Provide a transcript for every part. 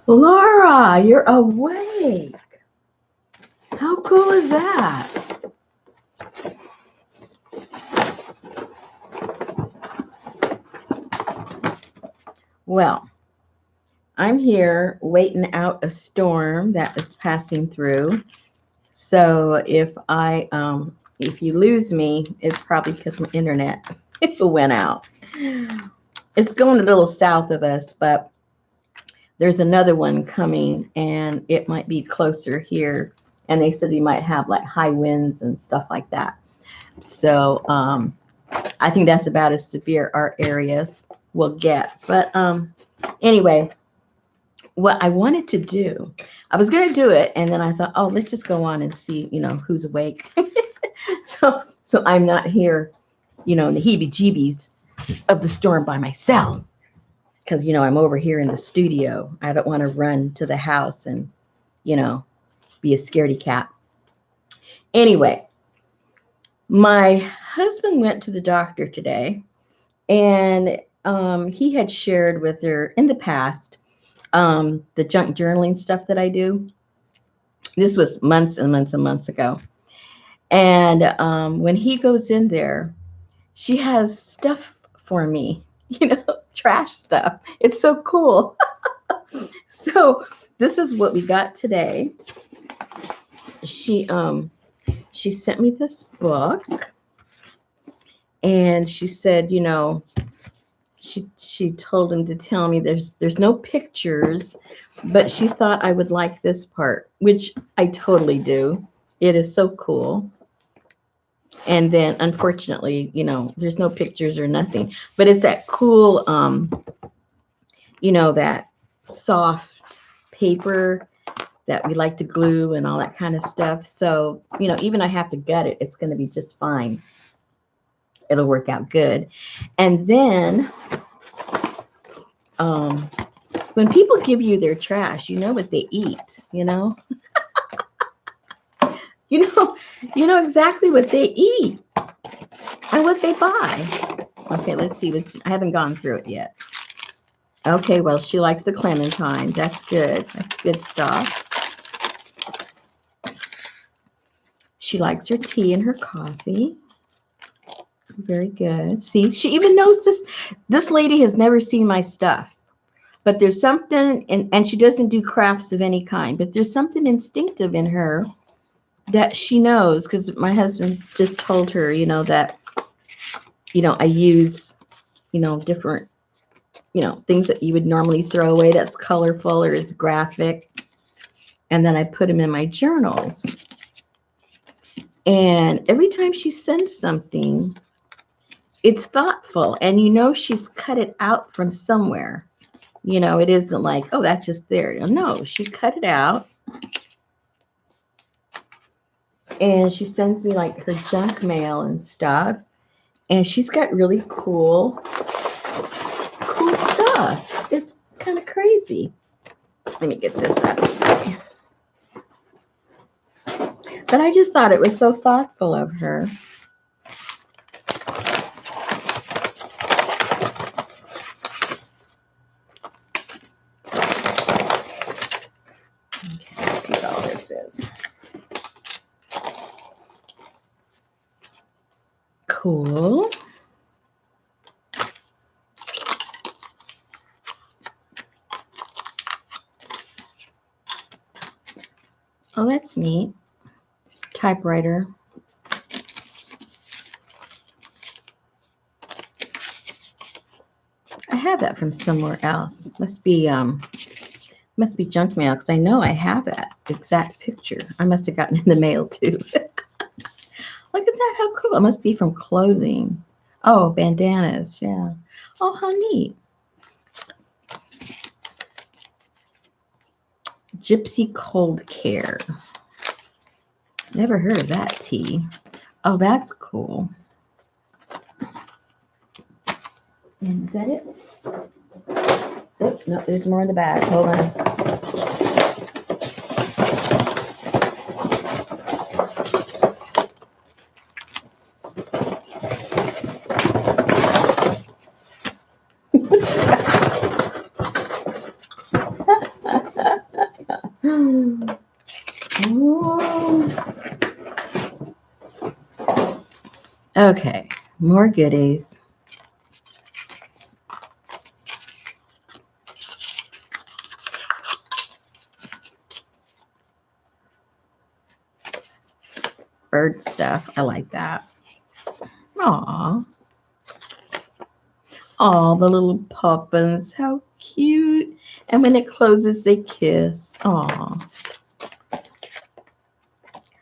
Laura, you're awake. How cool is that? Well, I'm here waiting out a storm that is passing through. So if you lose me, it's probably because my internet went out. It's going a little south of us, but there's another one coming, and it might be closer here. And they said we might have like high winds and stuff like that. So I think that's about as severe our areas will get. But anyway, what I wanted to do, I was going to do it, and then I thought, oh, let's just go on and see, who's awake. so I'm not here, in the heebie-jeebies of the storm by myself, because I'm over here in the studio. I don't want to run to the house and be a scaredy cat. Anyway, my husband went to the doctor today, and he had shared with her in the past the junk journaling stuff that I do. This was months and months and months ago. And when he goes in there, she has stuff for me, trash stuff. It's so cool. So this is what we got today. She sent me this book, and she said, she told him to tell me there's no pictures, but she thought I would like this part, which I totally do. It is so cool. And then unfortunately, there's no pictures or nothing, but it's that cool, that soft paper that we like to glue and all that kind of stuff. So, even I have to gut it, it's going to be just fine. It'll work out good. And then when people give you their trash, you know what they eat, you know exactly what they eat and what they buy. Okay, let's see. I haven't gone through it yet. Okay, well, she likes the clementine. That's good. That's good stuff. She likes her tea and her coffee. Very good. See, she even knows this. This lady has never seen my stuff. But there's something, and she doesn't do crafts of any kind, but there's something instinctive in her that she knows, because my husband just told her, that, I use, different, things that you would normally throw away that's colorful or is graphic. And then I put them in my journals. And every time she sends something, it's thoughtful. And she's cut it out from somewhere. It isn't like, oh, that's just there. No, she cut it out. And she sends me like her junk mail and stuff. And she's got really cool stuff. It's kind of crazy. Let me get this up. But I just thought it was so thoughtful of her. Okay, let's see what all this is. Cool. Oh, that's neat. Typewriter. I have that from somewhere else. Must be junk mail, because I know I have that exact picture. I must have gotten in the mail too. Look at that, how cool. It must be from clothing. Oh, bandanas, yeah. Oh, how neat. Gypsy Cold Care. Never heard of that tea. Oh, that's cool. And is that it? Oh, no, there's more in the bag. Hold on. Okay, more goodies. Bird stuff. I like that. Aw. Aw, the little puffins. How cute. And when it closes, they kiss. Aw.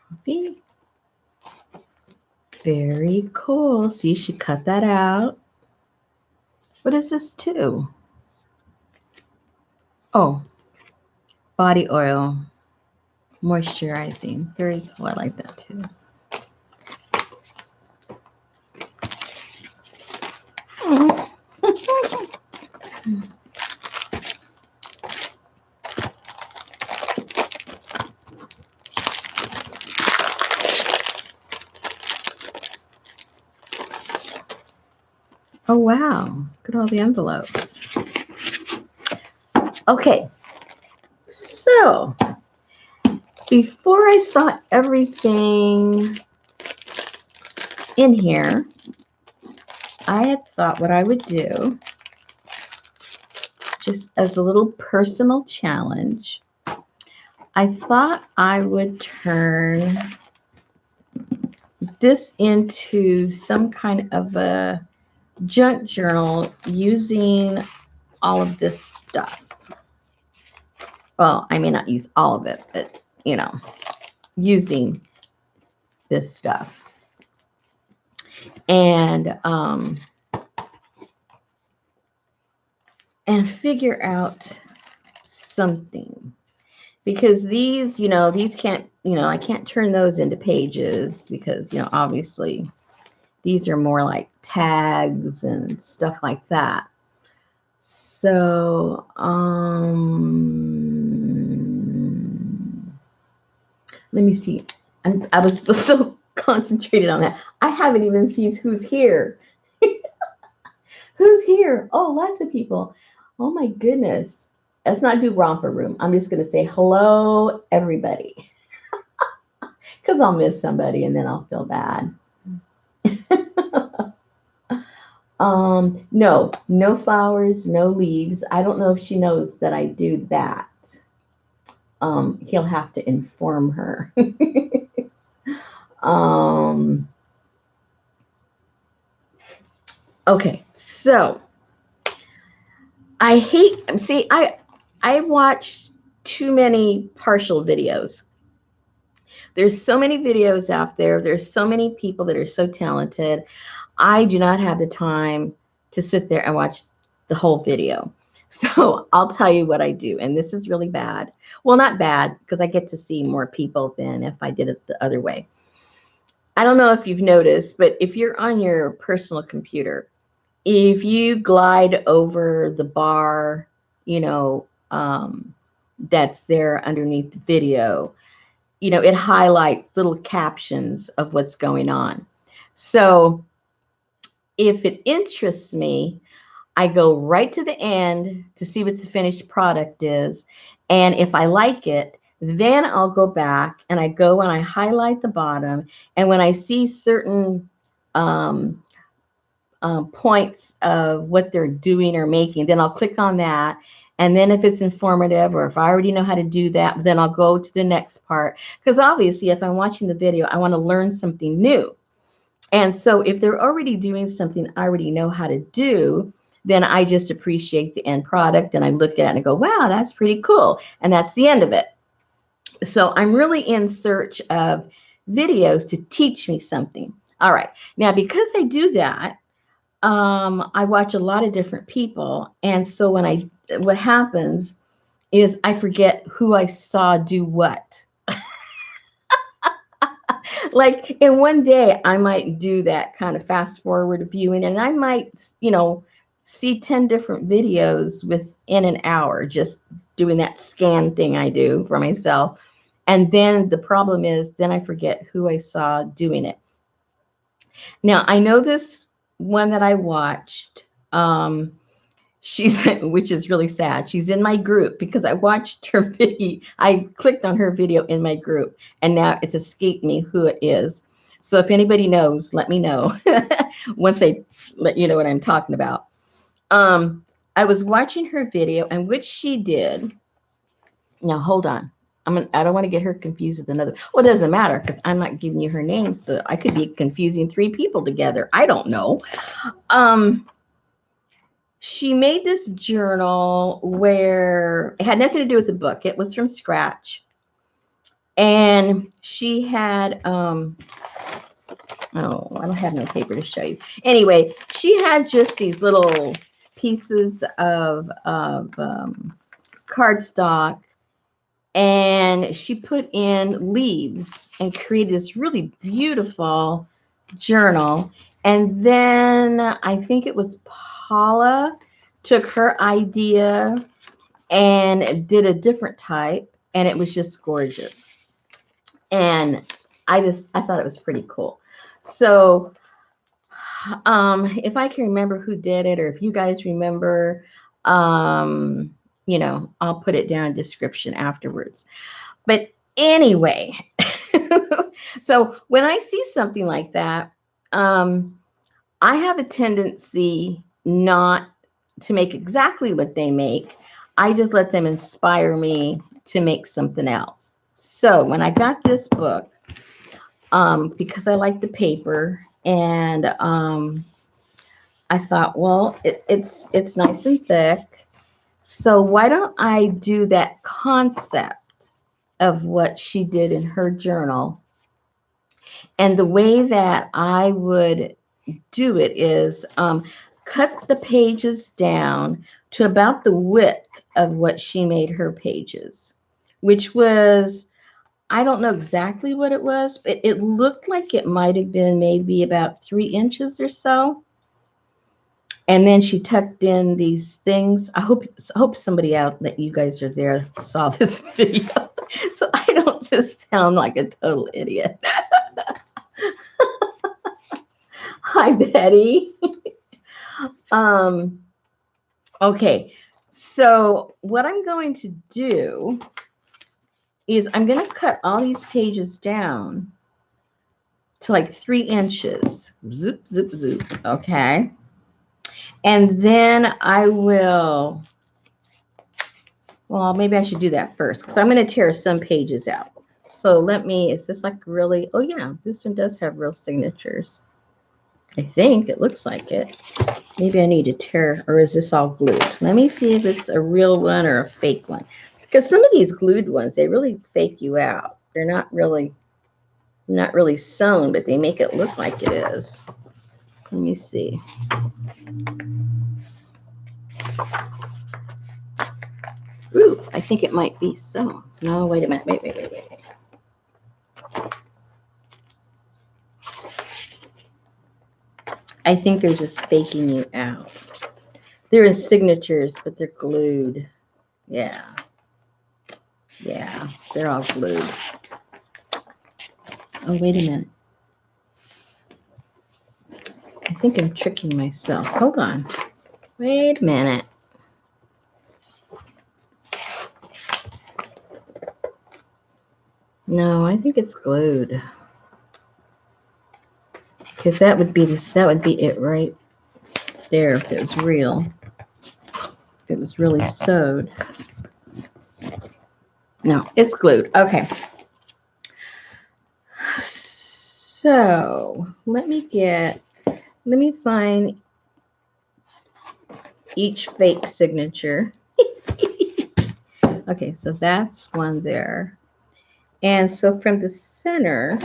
Coffee. Very cool. So you should cut that out. What is this too? Oh, body oil. Moisturizing. Very cool. I like that too. Oh, wow. Look at all the envelopes. Okay. So, before I saw everything in here, I had thought what I would do, just as a little personal challenge, I thought I would turn this into some kind of a junk journal using all of this stuff. Well, I may not use all of it, but, you know, using this stuff. And figure out something. Because these, you know, these can't, you know, I can't turn those into pages because, you know, obviously these are more like tags and stuff like that. So, let me see. I was so concentrated on that. I haven't even seen who's here. Who's here? Oh, lots of people. Oh my goodness. Let's not do romper room. I'm just going to say hello, everybody. Because I'll miss somebody and then I'll feel bad. No flowers, no leaves. I don't know if she knows that I do that. He'll have to inform her. Okay, so I watched too many partial videos. There's so many videos out there. There's so many people that are so talented. I do not have the time to sit there and watch the whole video. So I'll tell you what I do. And this is really bad. Well, not bad, because I get to see more people than if I did it the other way. I don't know if you've noticed, but if you're on your personal computer, if you glide over the bar, you know, that's there underneath the video, you know, it highlights little captions of what's going on. So if it interests me, I go right to the end to see what the finished product is. And if I like it, then I'll go back and I go and I highlight the bottom. And when I see certain points of what they're doing or making, then I'll click on that. And then if it's informative or if I already know how to do that, then I'll go to the next part. Because obviously, if I'm watching the video, I want to learn something new. And so if they're already doing something I already know how to do, then I just appreciate the end product and I look at it and I go, wow, that's pretty cool. And that's the end of it. So I'm really in search of videos to teach me something. All right. Now, because I do that, I watch a lot of different people. And so what happens is I forget who I saw do what. Like in one day, I might do that kind of fast forward viewing, and I might, see 10 different videos within an hour, just doing that scan thing I do for myself. And then the problem is, then I forget who I saw doing it. Now, I know this one that I watched. She's, which is really sad. She's in my group because I watched her video. I clicked on her video in my group, and now it's escaped me who it is. So if anybody knows, let me know once I let you know what I'm talking about. I was watching her video, and which she did. Now hold on. I don't want to get her confused with another. Well, it doesn't matter because I'm not giving you her name, so I could be confusing three people together. I don't know. She made this journal where it had nothing to do with the book. It was from scratch. And she had, oh, I don't have no paper to show you. Anyway, she had just these little pieces of cardstock, and she put in leaves and created this really beautiful journal. And then I think it was Paula took her idea and did a different type, and it was just gorgeous. And I thought it was pretty cool. So if I can remember who did it, or if you guys remember, I'll put it down in description afterwards. But anyway, so when I see something like that, I have a tendency not to make exactly what they make. I just let them inspire me to make something else. So when I got this book, because I like the paper, and I thought, well, it's nice and thick. So why don't I do that concept of what she did in her journal? And the way that I would do it is cut the pages down to about the width of what she made her pages, which was, I don't know exactly what it was, but it looked like it might have been maybe about 3 inches or so. And then she tucked in these things. I hope somebody out that you guys are there saw this video, so I don't just sound like a total idiot. Hi, Betty. Okay, so what I'm going to do is I'm going to cut all these pages down to like 3 inches. Zoop, zoop, zoop. Okay. And then I will, well, maybe I should do that first because I'm going to tear some pages out. So is this like really, oh yeah, this one does have real signatures. I think it looks like it. Maybe I need to tear, or is this all glued? Let me see if it's a real one or a fake one. Because some of these glued ones, they really fake you out. They're not really sewn, but they make it look like it is. Let me see. Ooh, I think it might be sewn. No, wait a minute. Wait. I think they're just faking you out. They're in signatures, but they're glued. Yeah. Yeah, they're all glued. Oh, wait a minute. I think I'm tricking myself. Hold on. Wait a minute. No, I think it's glued. Because that would be it right there if it was real. If it was really sewed. No, it's glued. Okay. So let me find each fake signature. Okay, so that's one there. And so from the center,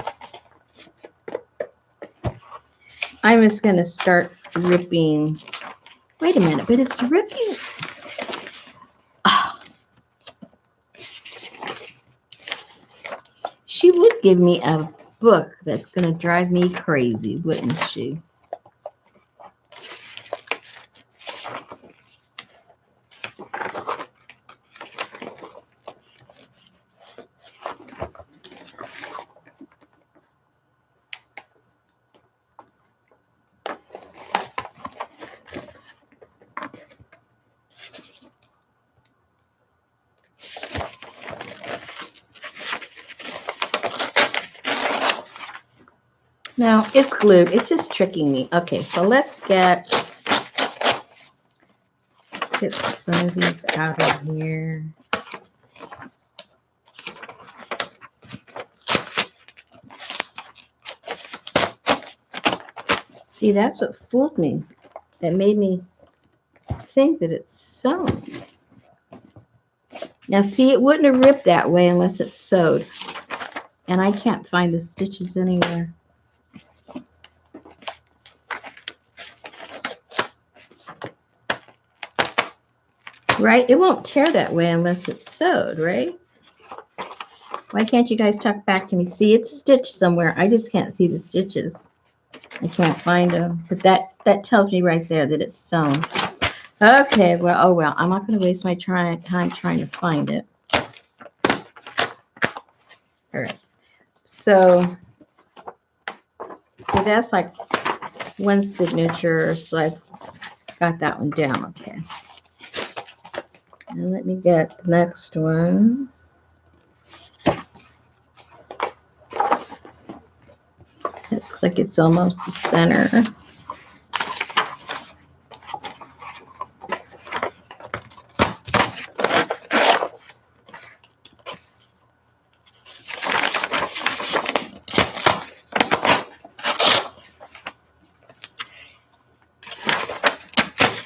I'm just going to start ripping. Wait a minute, but it's ripping. Oh. She would give me a book that's going to drive me crazy, wouldn't she? No, it's glued. It's just tricking me. Okay, so let's get some of these out of here. See, that's what fooled me. That made me think that it's sewn. Now, see, it wouldn't have ripped that way unless it's sewed. And I can't find the stitches anywhere. Right? It won't tear that way unless it's sewed, right? Why can't you guys talk back to me? See, it's stitched somewhere. I just can't see the stitches. I can't find them. But that tells me right there that it's sewn. Okay, well, oh well. I'm not going to waste my time trying to find it. All right. So that's like one signature. So I've got that one down. Okay. And let me get the next one. It looks like it's almost the center.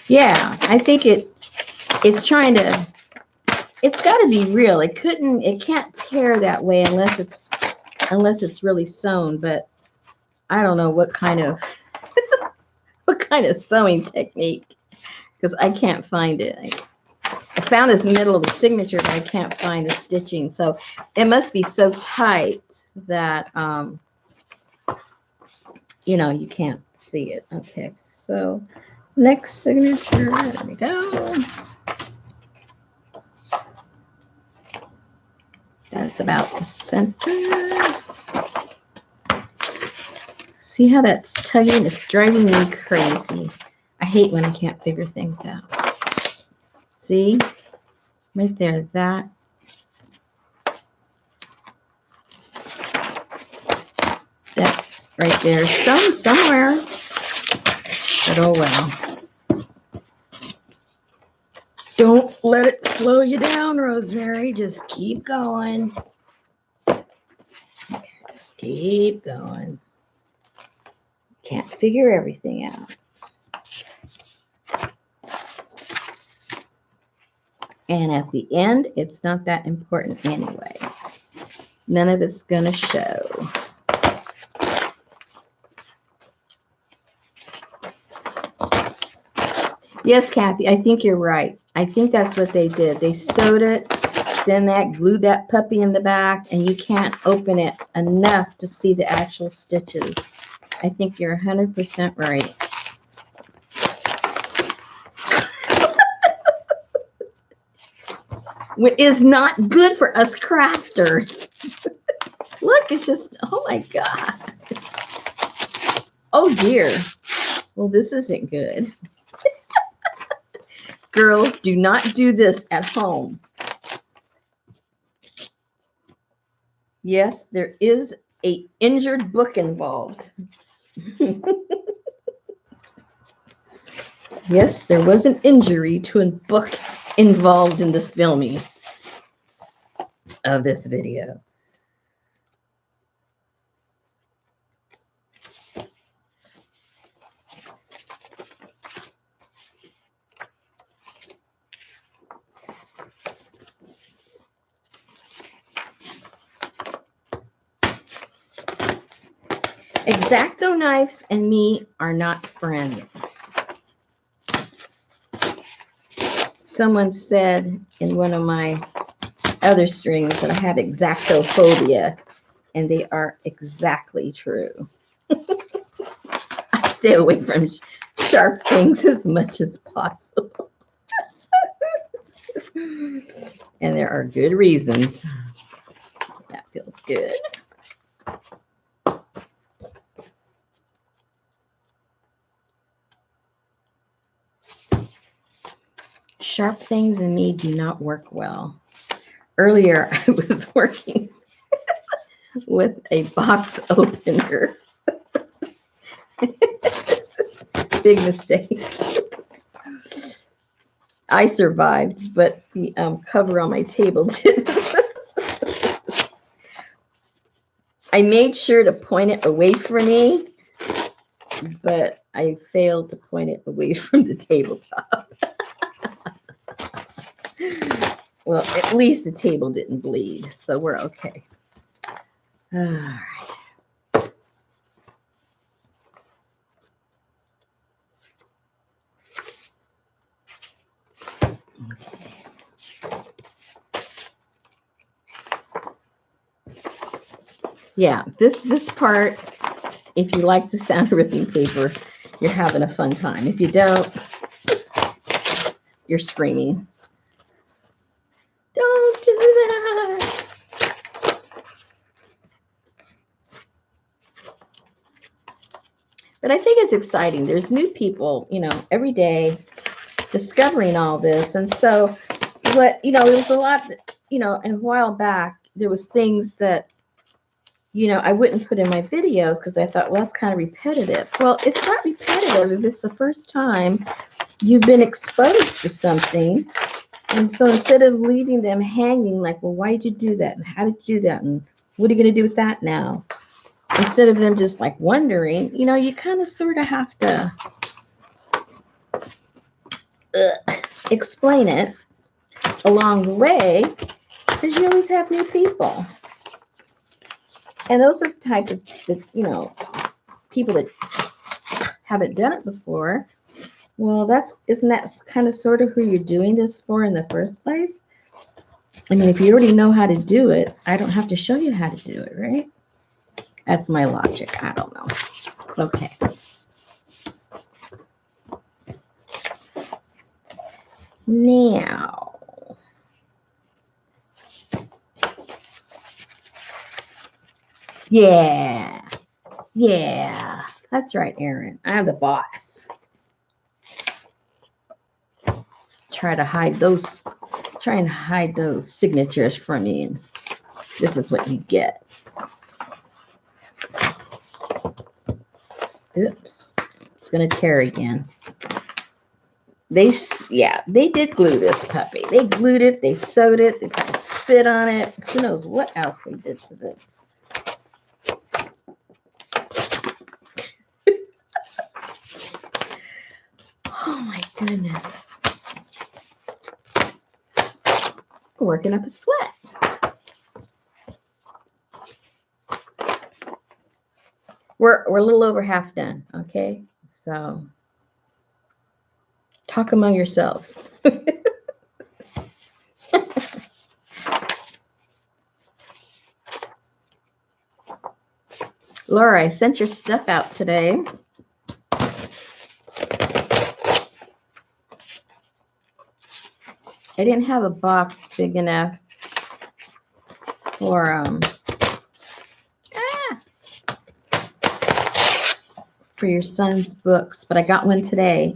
Yeah, I think it's trying to, it's got to be real. It can't tear that way unless it's really sewn, but I don't know what kind of sewing technique, because I can't find it. I found this middle of the signature, but I can't find the stitching. So it must be so tight that you know, you can't see it. Okay, so next signature, there we go. That's about the center. See how that's tugging? It's driving me crazy. I hate when I can't figure things out. See? Right there, that. That right there. Sewn somewhere. But oh well. Don't let it slow you down, Rosemary. Just keep going. Just keep going. Can't figure everything out. And at the end, it's not that important anyway. None of it's going to show. Yes, Kathy, I think you're right. I think that's what they did. They sewed it, then that glued that puppy in the back, and you can't open it enough to see the actual stitches. I think you're 100% right. Is not good for us crafters. Look, it's just, oh my God. Oh dear. Well, this isn't good. Girls, do not do this at home. Yes, there is an injured book involved. Yes, there was an injury to a book involved in the filming of this video. X-Acto knives and me are not friends. Someone said in one of my other strings that I have X-Acto phobia, and they are exactly true. I stay away from sharp things as much as possible. And there are good reasons. That feels good. Sharp things and me do not work well. Earlier, I was working with a box opener. Big mistake. I survived, but the cover on my table didn't. I made sure to point it away from me, but I failed to point it away from the tabletop. Well, at least the table didn't bleed, so we're okay. All right. Yeah, this part, if you like the sound of ripping paper, you're having a fun time. If you don't, you're screaming. Don't do that. But I think it's exciting. There's new people, every day discovering all this. And so it was a lot, and a while back, there was things that, I wouldn't put in my videos because I thought, well, that's kind of repetitive. Well, it's not repetitive if it's the first time you've been exposed to something. And so instead of leaving them hanging like, well, why did you do that? And how did you do that? And what are you going to do with that now? Instead of them just like wondering, you kind of sort of have to explain it along the way because you always have new people. And those are the type of, people that haven't done it before. Well, isn't that kind of sort of who you're doing this for in the first place? I mean, if you already know how to do it, I don't have to show you how to do it, right? That's my logic. I don't know. Okay. Now, yeah, that's right, Aaron. I'm the boss. Try and hide those signatures from me, and this is what you get. Oops, it's gonna tear again. They did glue this puppy. They glued it, they sewed it, they put spit on it. Who knows what else they did to this. Oh my goodness. Working up a sweat. We're a little over half done, okay? So talk among yourselves. Laura, I sent your stuff out today. I didn't have a box big enough for your son's books, but I got one today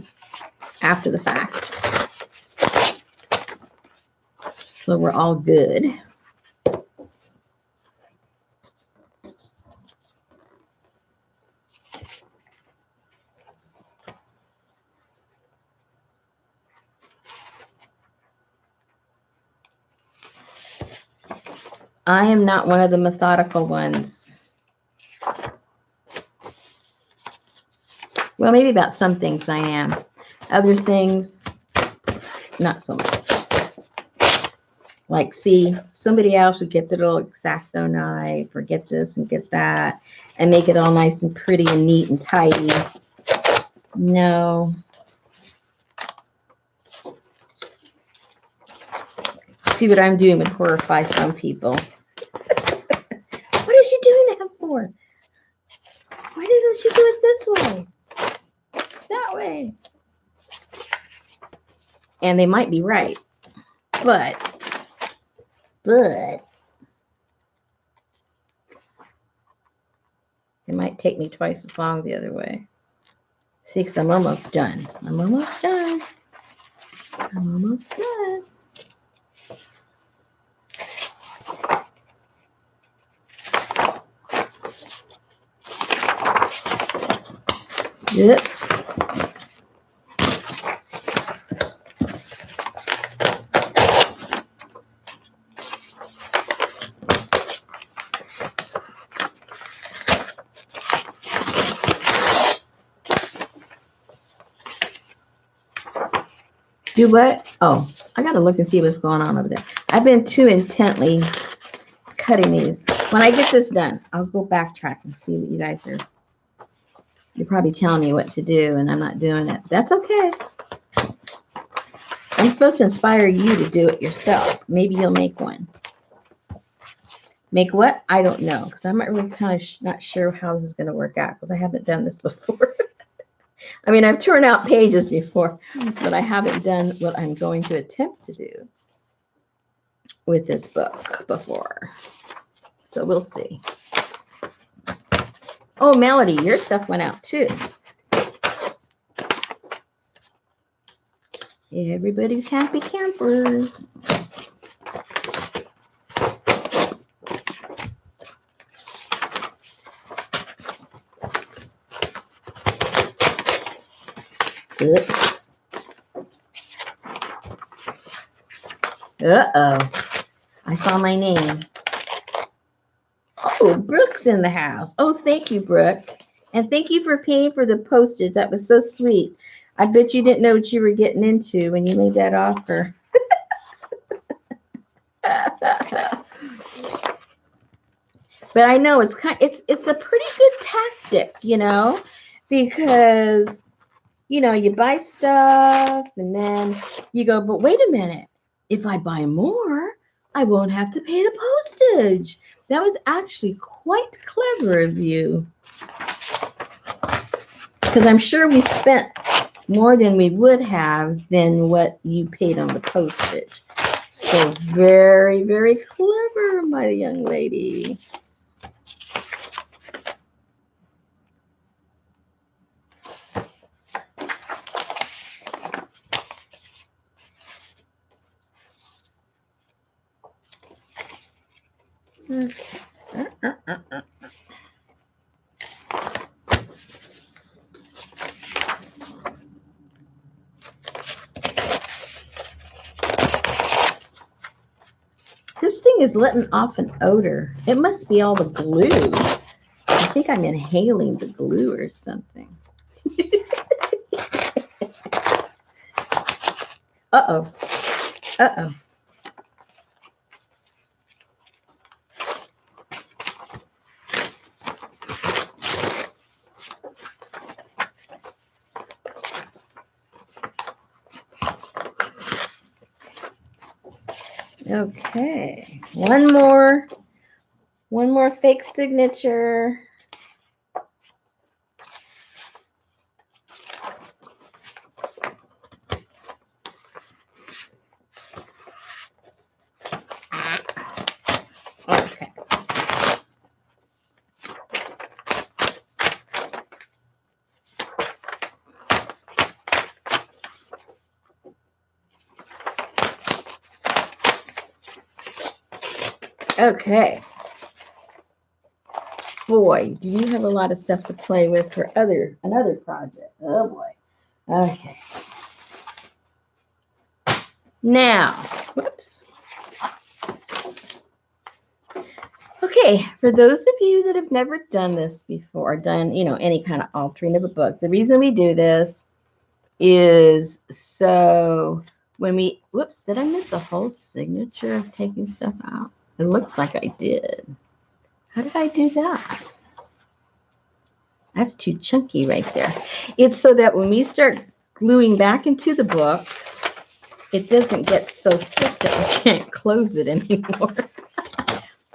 after the fact. So we're all good. I am not one of the methodical ones. Well, maybe about some things I am. Other things, not so much. Like, see, somebody else would get the little X-Acto knife or get this and get that and make it all nice and pretty and neat and tidy. No. See what I'm doing would horrify some people. What is she before. Why didn't she do it this way? That way. And they might be right. But it might take me twice as long the other way. See, because I'm almost done. I'm almost done. Oops. Do what? Oh, I gotta look and see what's going on over there. I've been too intently cutting these. When I get this done, I'll go backtrack and see what you guys are. You're probably telling me what to do, and I'm not doing it. That's okay. I'm supposed to inspire you to do it yourself. Maybe you'll make one. Make what? I don't know, because I'm not really kind of not sure how this is going to work out, because I haven't done this before. I mean, I've turned out pages before, but I haven't done what I'm going to attempt to do with this book before. So we'll see. Oh, Melody, your stuff went out too. Everybody's happy campers. Oops. Uh-oh. I saw my name. Oh, Brooke's in the house. Oh, thank you, Brooke. And thank you for paying for the postage. That was so sweet. I bet you didn't know what you were getting into when you made that offer. But I know it's a pretty good tactic, you know, because you buy stuff and then you go, but wait a minute, if I buy more, I won't have to pay the postage. That was actually quite clever of you. Because I'm sure we spent more than we would have than what you paid on the postage. So very, very clever, my young lady. Okay. This thing is letting off an odor. It must be all the glue. I think I'm inhaling the glue or something. Uh-oh. Uh-oh. Okay, one more fake signature. Okay. Okay. Boy, do you have a lot of stuff to play with for another project. Oh boy. Okay. Now, whoops. Okay, for those of you that have never done this before, done, any kind of altering of a book, the reason we do this is so when we, whoops, did I miss a whole signature of taking stuff out? It looks like I did. How did I do that? That's too chunky right there. It's so that when we start gluing back into the book, it doesn't get so thick that we can't close it anymore.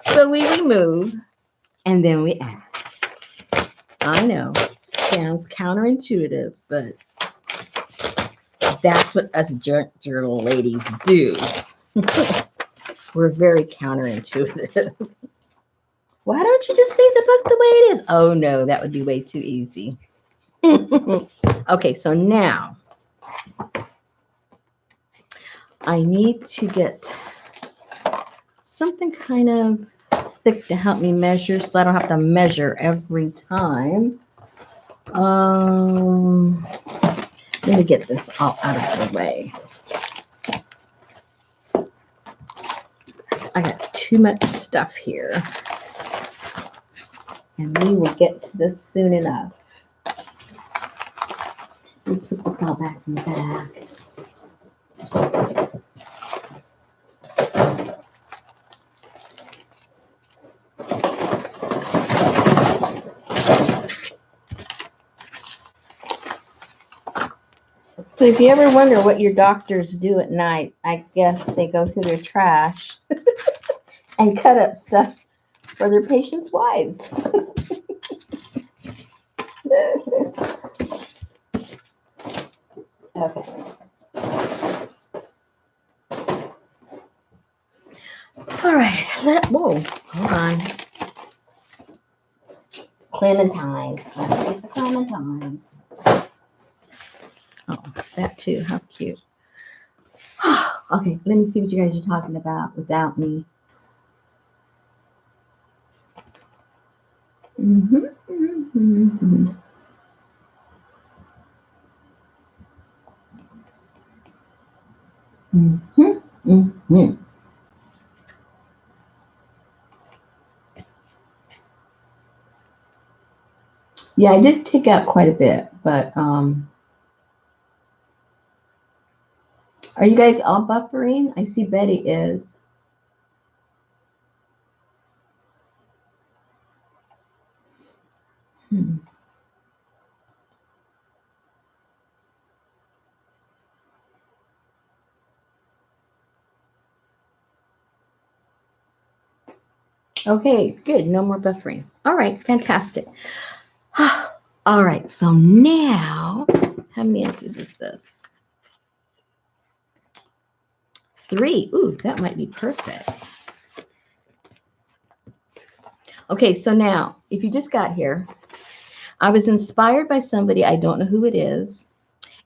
So we remove and then we add. I know, sounds counterintuitive, but that's what us journal ladies do. We're very counterintuitive. Why don't you just leave the book the way it is? Oh no, that would be way too easy. Okay, so now I need to get something kind of thick to help me measure so I don't have to measure every time. Let me get this all out of the way. I got too much stuff here. And we will get to this soon enough. Let me put this all back in the bag. So if you ever wonder what your doctors do at night, I guess they go through their trash and cut up stuff for their patients' wives. Okay. All right. Whoa, hold on. Clementine. Let's get the clementines. Oh, that too. How cute. Okay, let me see what you guys are talking about without me. Yeah, I did take out quite a bit, but are you guys all buffering? I see Betty is. Okay, good. No more buffering. All right, fantastic. All right, so now, how many inches is this? 3. Ooh, that might be perfect. Okay, so now, if you just got here, I was inspired by somebody, I don't know who it is,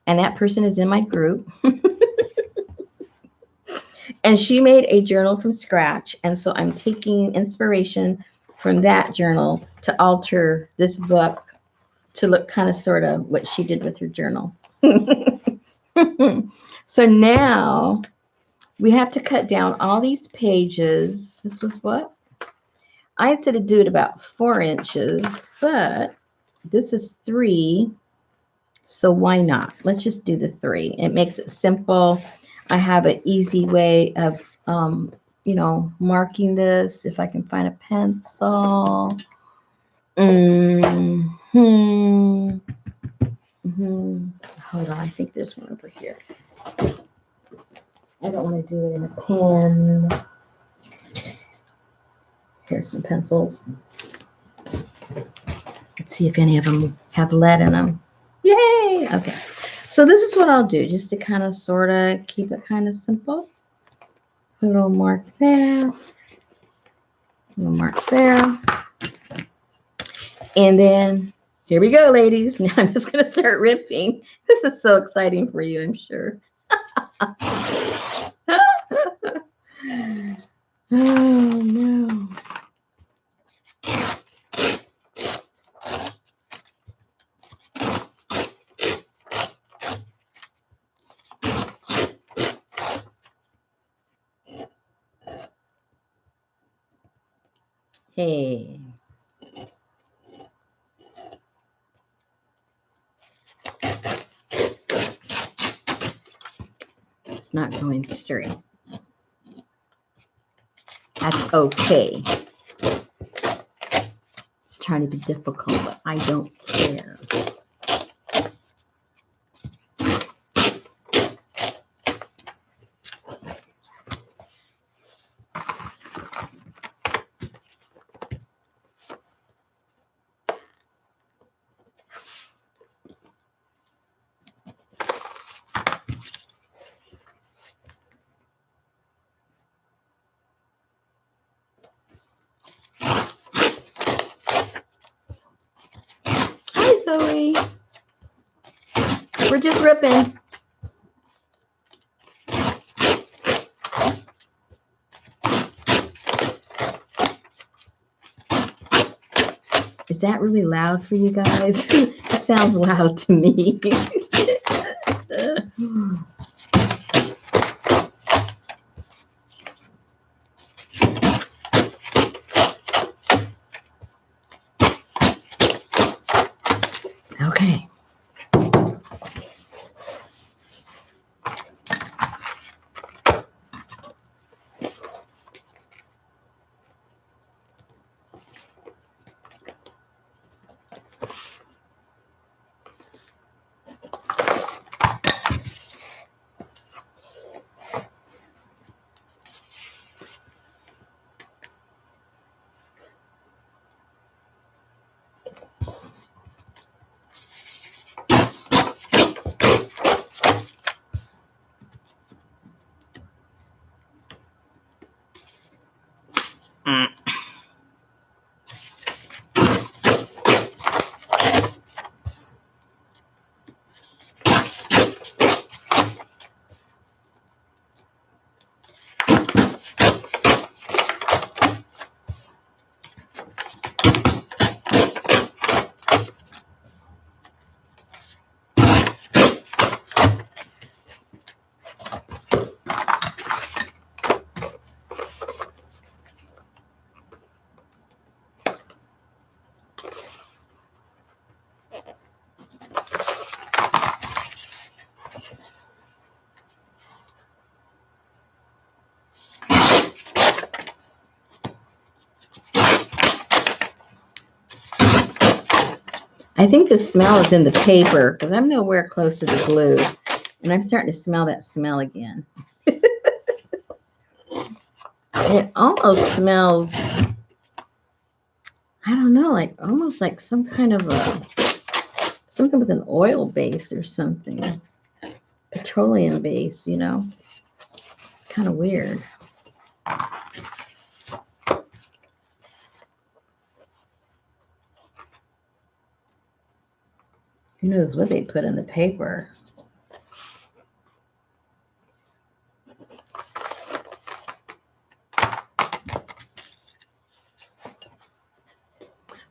and that person is in my group. And she made a journal from scratch, and so I'm taking inspiration from that journal to alter this book to look kind of sort of what she did with her journal. So now we have to cut down all these pages. This was what? I had to do it about 4 inches, but this is 3. So why not? Let's just do the 3. It makes it simple. I have an easy way of, marking this. If I can find a pencil. Hold on. I think there's one over here. I don't want to do it in a pen. Here's some pencils. Let's see if any of them have lead in them. Yay! Okay. So this is what I'll do, just to kind of sort of keep it kind of simple. Put a little mark there. A little mark there. And then, here we go, ladies. Now I'm just going to start ripping. This is so exciting for you, I'm sure. Oh, no. Hey. It's not going straight. That's okay. It's trying to be difficult, but I don't care. We're just ripping. Is that really loud for you guys? It sounds loud to me. Okay. I think the smell is in the paper because I'm nowhere close to the glue. And I'm starting to smell that smell again. It almost smells, I don't know, like almost like some kind of something with an oil base or something. Petroleum base, you know. It's kind of weird. Who knows what they put in the paper?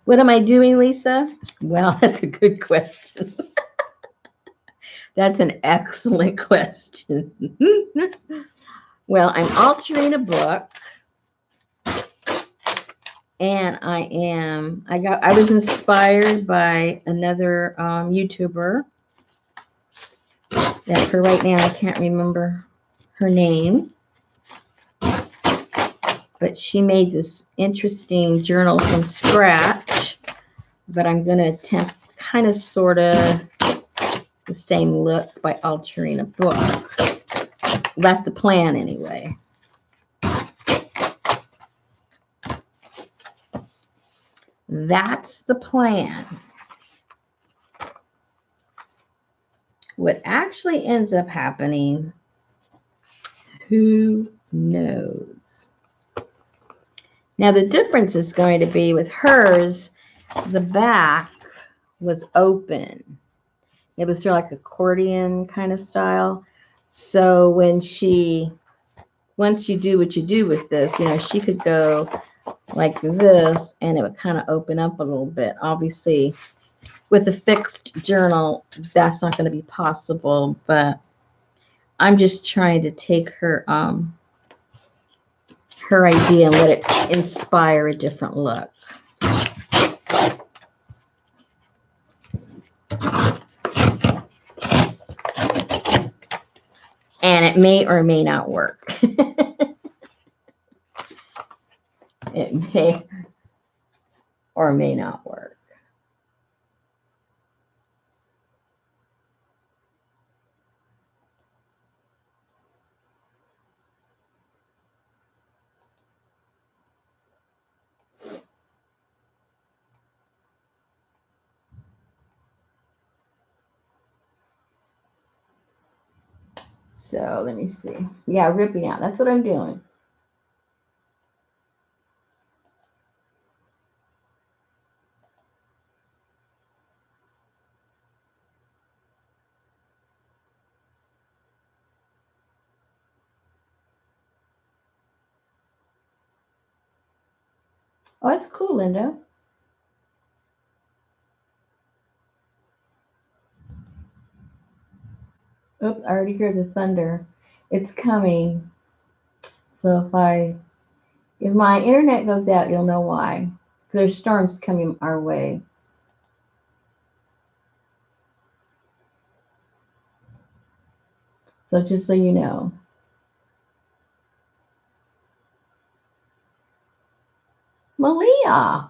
What am I doing, Lisa? Well, that's a good question. That's an excellent question. Well, I'm altering a book. And I was inspired by another YouTuber that for right now I can't remember her name. But she made this interesting journal from scratch. But I'm going to attempt kind of sort of the same look by altering a book. That's the plan anyway. That's the plan. What actually ends up happening, who knows? Now, the difference is going to be with hers, the back was open. It was sort of like accordion kind of style. So once you do what you do with this, you know, she could go like this and it would kind of open up a little bit. Obviously, with a fixed journal, that's not going to be possible, but I'm just trying to take her idea and let it inspire a different look. And it may or may not work. It may or may not work. So let me see. Yeah, ripping out. That's what I'm doing. Oh, that's cool, Linda. Oops, I already hear the thunder. It's coming. So if my internet goes out, you'll know why. There's storms coming our way. So just so you know. Malia.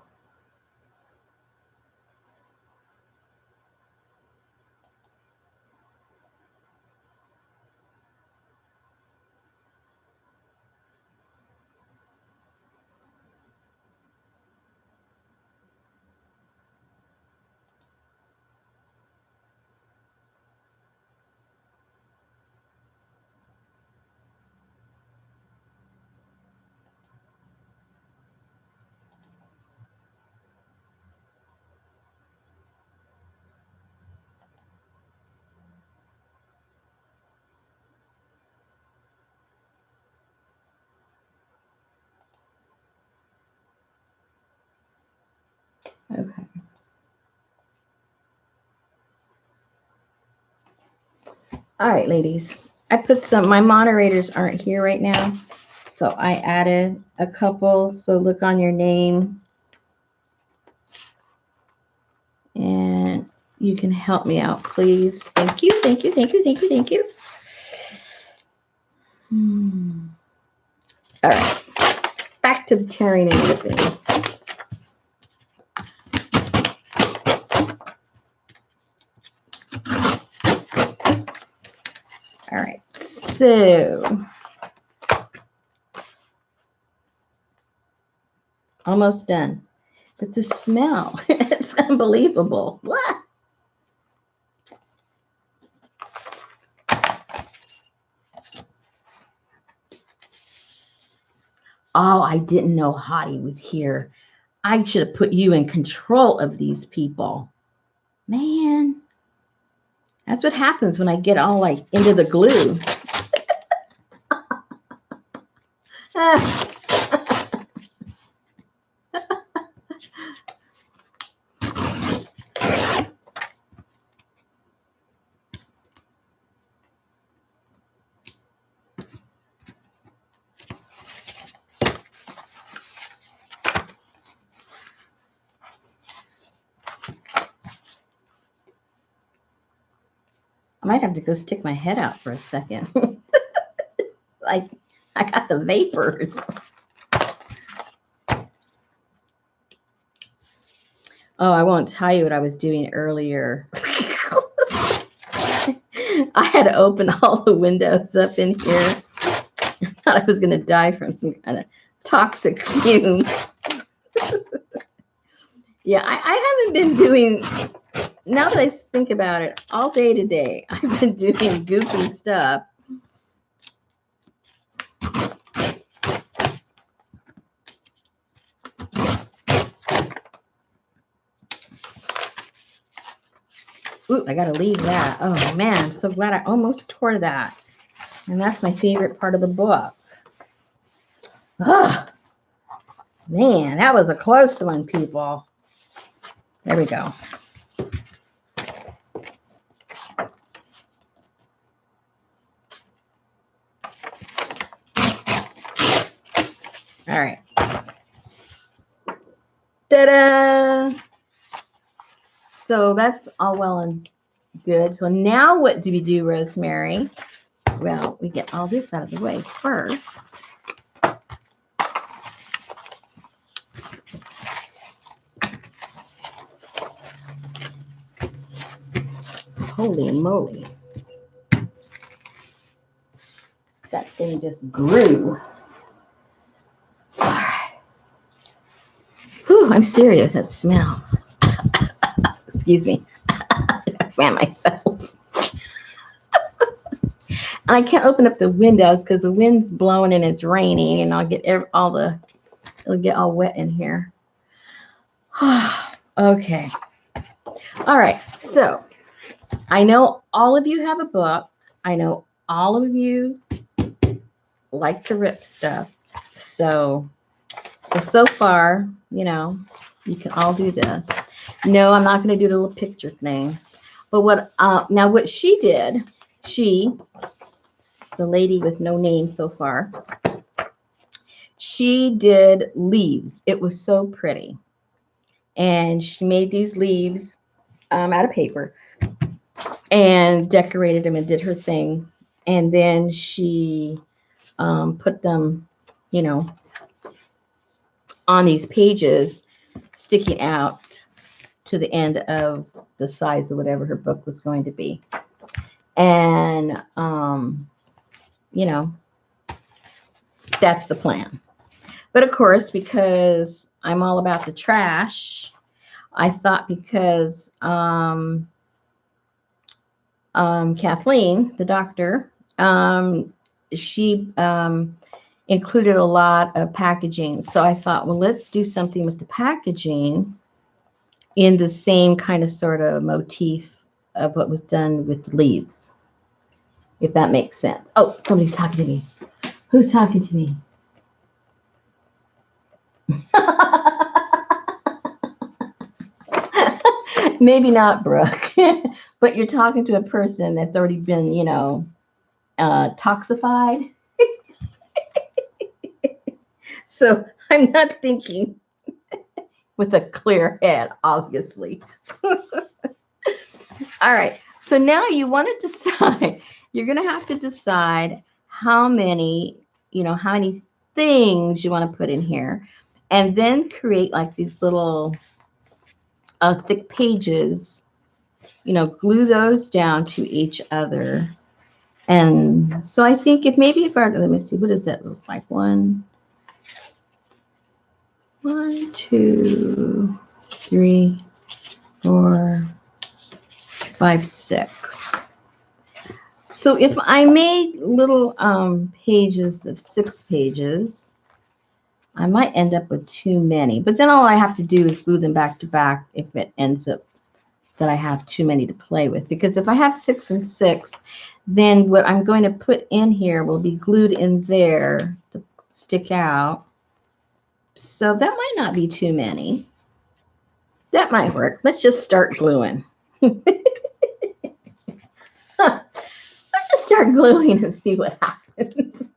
Okay. All right, ladies. I put my moderators aren't here right now. So I added a couple. So look on your name. And you can help me out, please. Thank you, thank you, thank you, thank you, thank you. All right. Back to the tearing and ripping. All right. So almost done. But the smell, it's unbelievable. What? Oh, I didn't know Hottie was here. I should have put you in control of these people. Man, that's what happens when I get all like into the glue. I might have to go stick my head out for a second. Like, I got the vapors. Oh, I won't tell you what I was doing earlier. I had to open all the windows up in here. I thought I was going to die from some kind of toxic fumes. Yeah, I haven't been doing, now that I think about it, all day today, I've been doing goofy stuff. Ooh, I got to leave that. Oh, man, I'm so glad I almost tore that. And that's my favorite part of the book. Ugh. Man, that was a close one, people. There we go. All right. Ta-da! So that's all well and good. So now what do we do, Rosemary? Well, we get all this out of the way first. Holy moly. That thing just grew. All right. Whew, I'm serious. That smell. Excuse me. I fan myself. And I can't open up the windows because the wind's blowing and it's raining, and I'll get it'll get all wet in here. Okay. All right. So I know all of you have a book. I know all of you like to rip stuff. So So far, you know, you can all do this. No, I'm not going to do the little picture thing. But now what she did, the lady with no name so far, she did leaves. It was so pretty. And she made these leaves out of paper and decorated them and did her thing. And then she put them, you know, on these pages sticking out to the end of the size of whatever her book was going to be. And, you know, that's the plan. But of course, because I'm all about the trash, I thought because Kathleen, the doctor, she included a lot of packaging. So I thought, well, let's do something with the packaging in the same kind of sort of motif of what was done with the leaves, if that makes sense. Oh, somebody's talking to me. Who's talking to me? Maybe not Brooke, but you're talking to a person that's already been, you know, toxified. So I'm not thinking with a clear head, obviously. All right. So now you want to decide, you're going to have to decide how many, you know, how many things you want to put in here, and then create like these little thick pages, you know, glue those down to each other. And so I think if let me see, what does that look like? 1, 2, 3, 4, 5, 6. So if I made little pages of 6 pages, I might end up with too many. But then all I have to do is glue them back to back if it ends up that I have too many to play with. Because if I have 6 and 6, then what I'm going to put in here will be glued in there to stick out. So that might not be too many. That might work. Let's just start gluing. Let's just start gluing and see what happens.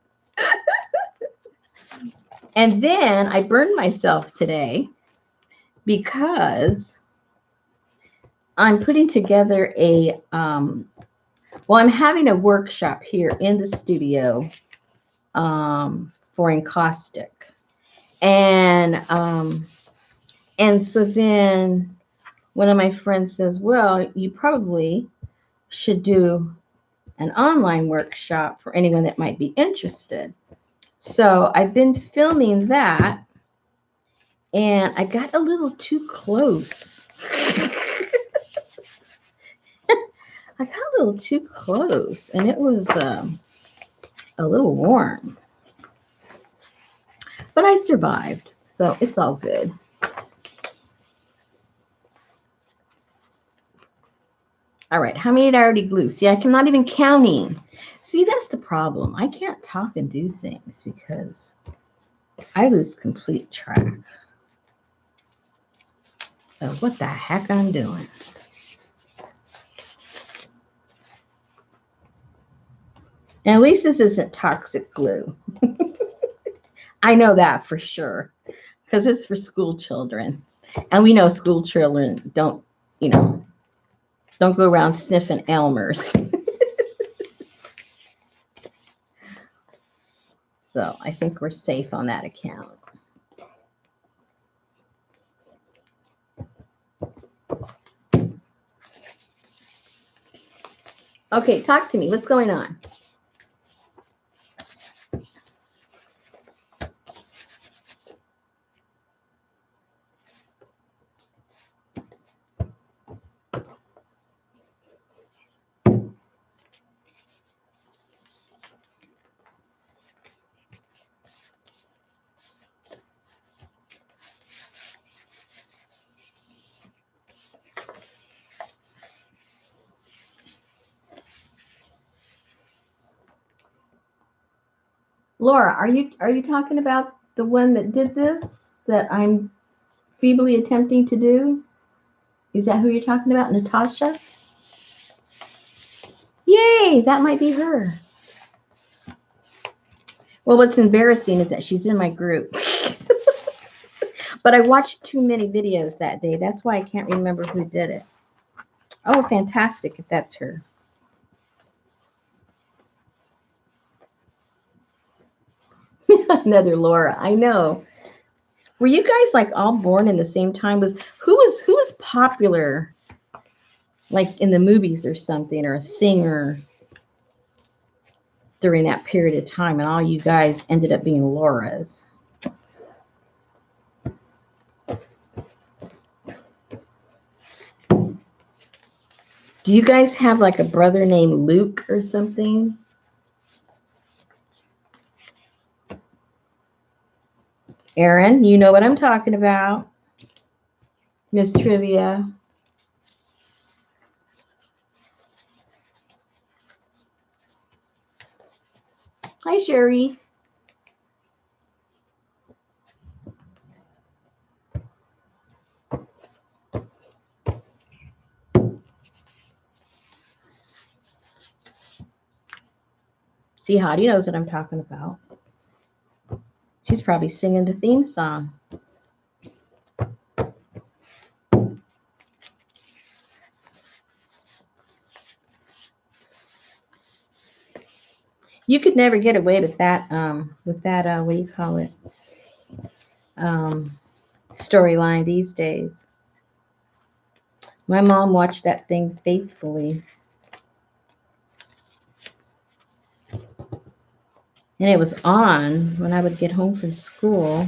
And then I burned myself today because I'm putting together I'm having a workshop here in the studio for encaustic. And so then one of my friends says, well, you probably should do an online workshop for anyone that might be interested. So I've been filming that, and I got a little too close. I got a little too close, and it was a little warm. But I survived, so it's all good. All right, how many did I already glue? See, I'm not even counting. See, that's the problem. I can't talk and do things because I lose complete track of what the heck I'm doing. And at least this isn't toxic glue. I know that for sure because it's for school children. And we know school children don't go around sniffing Elmer's. So I think we're safe on that account. Okay, talk to me. What's going on? Laura, are you talking about the one that did this? that I'm feebly attempting to do? Is that who you're talking about, Natasha? Yay, that might be her. Well, what's embarrassing is that she's in my group. But I watched too many videos that day. That's why I can't remember who did it. Oh, fantastic if that's her. Another Laura. I know. Were you guys like all born in the same time? Who was popular like in the movies or something, or a singer during that period of time, and all you guys ended up being Lauras? Do you guys have like a brother named Luke or something? Aaron, you know what I'm talking about. Miss Trivia. Hi, Sherry. See, Hottie knows what I'm talking about. She's probably singing the theme song. You could never get away with that, what do you call it? Storyline these days. My mom watched that thing faithfully. And it was on when I would get home from school.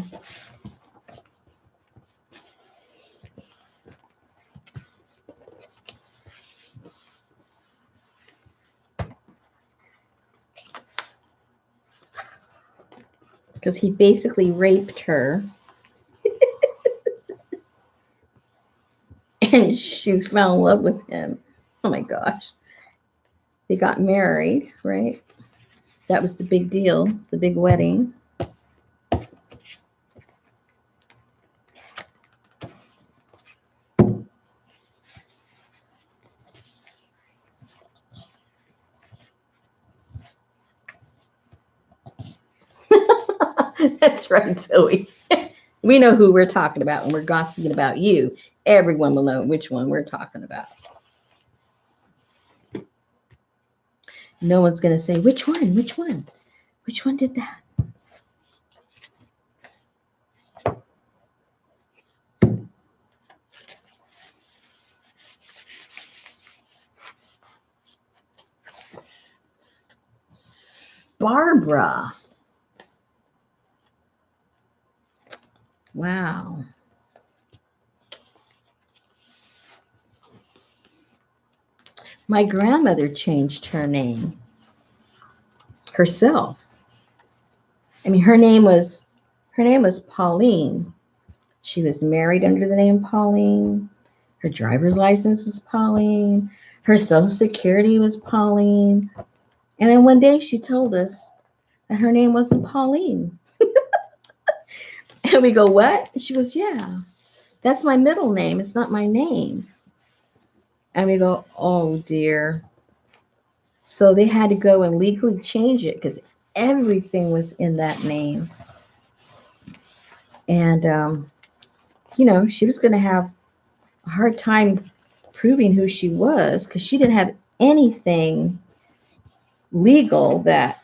Because he basically raped her. And she fell in love with him. Oh my gosh. They got married, right? That was the big deal, the big wedding. That's right, Zoe. We know who we're talking about when we're gossiping about you. Everyone will know which one we're talking about. No one's going to say, which one? Which one? Which one did that? Barbara. Wow. My grandmother changed her name herself. I mean, her name was Pauline. She was married under the name Pauline. Her driver's license was Pauline. Her social security was Pauline. And then one day she told us that her name wasn't Pauline. And we go, what? She goes, yeah, that's my middle name. It's not my name. And we go, oh dear. So they had to go and legally change it because everything was in that name. And, she was going to have a hard time proving who she was because she didn't have anything legal that,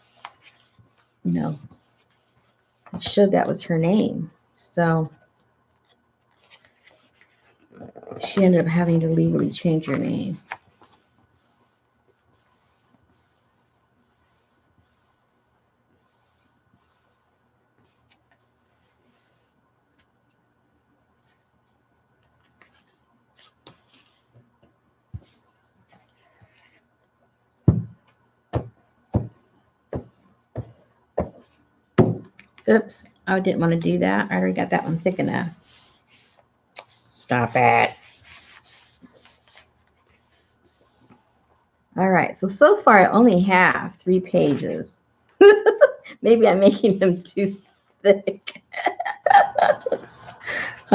showed that was her name. So she ended up having to legally change her name. Oops, I didn't want to do that. I already got that one thick enough. Stop it. All right, so far I only have 3 pages. Maybe I'm making them too thick.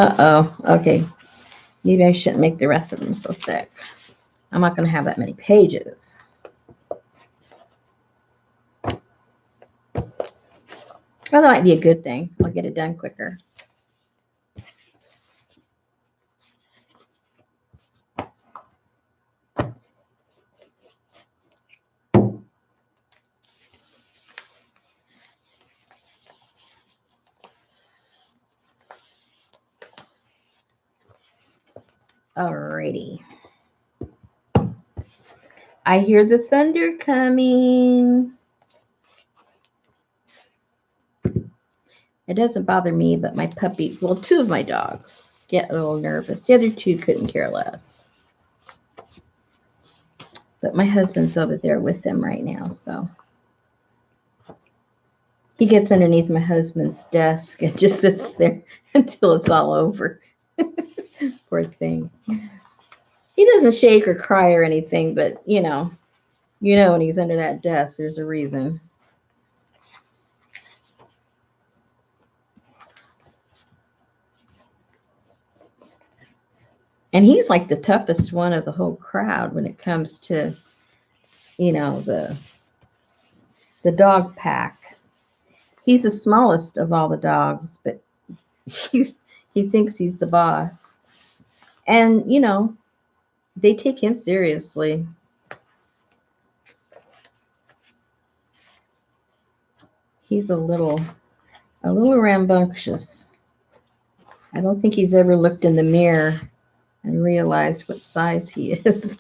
Uh-oh. Okay. Maybe I shouldn't make the rest of them so thick. I'm not going to have that many pages. Well, that might be a good thing. I'll get it done quicker. Alrighty. I hear the thunder coming. It doesn't bother me, but my puppy, well, two of my dogs get a little nervous. The other two couldn't care less. But my husband's over there with them right now, so. He gets underneath my husband's desk and just sits there until it's all over. Poor thing. He doesn't shake or cry or anything, but when he's under that desk, there's a reason. And he's like the toughest one of the whole crowd when it comes to, the dog pack. He's the smallest of all the dogs, but he thinks he's the boss. And, they take him seriously. He's a little rambunctious. I don't think he's ever looked in the mirror and realized what size he is.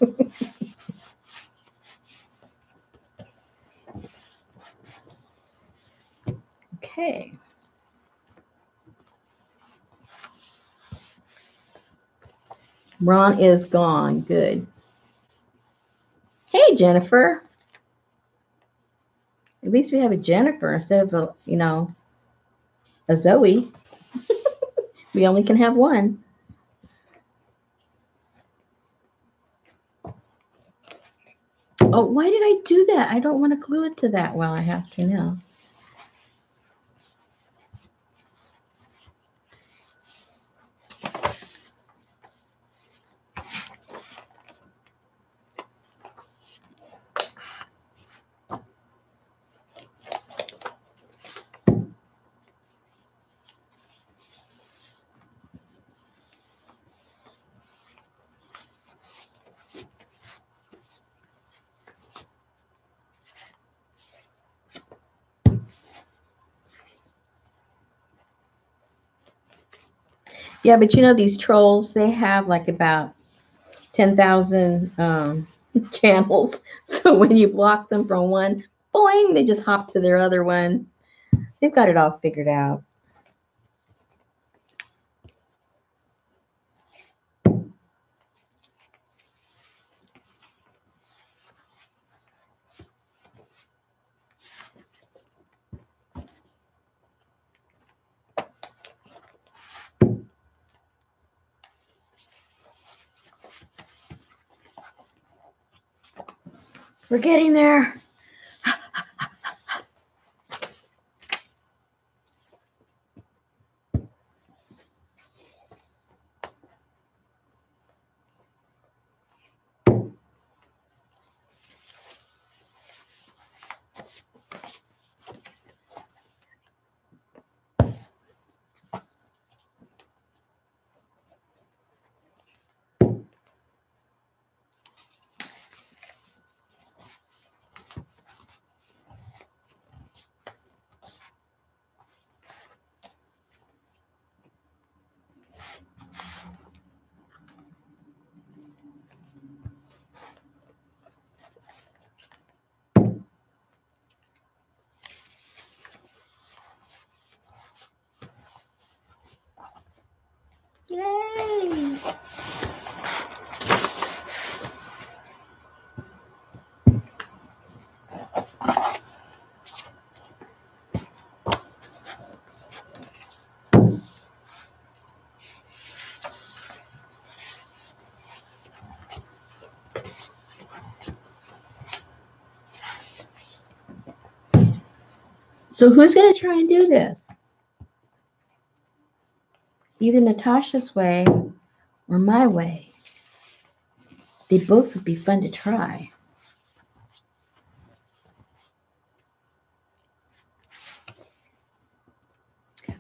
Okay. Ron is gone. Good. Hey, Jennifer. At least we have a Jennifer instead of a Zoe. We only can have one. Oh, why did I do that? I don't want to glue it to that. Well, I have to now. Yeah, but these trolls, they have like about 10,000 channels. So when you block them from one, boing, they just hop to their other one. They've got it all figured out. We're getting there. Yay! So who's going to try and do this? either Natasha's way or my way. They both would be fun to try.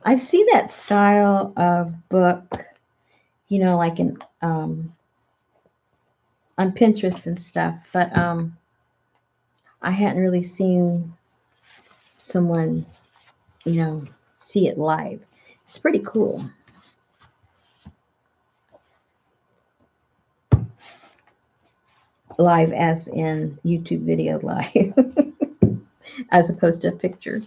I've seen that style of book, like on Pinterest and stuff, but I hadn't really seen someone, you know, see it live. It's pretty cool. Live as in YouTube video live, as opposed to a picture.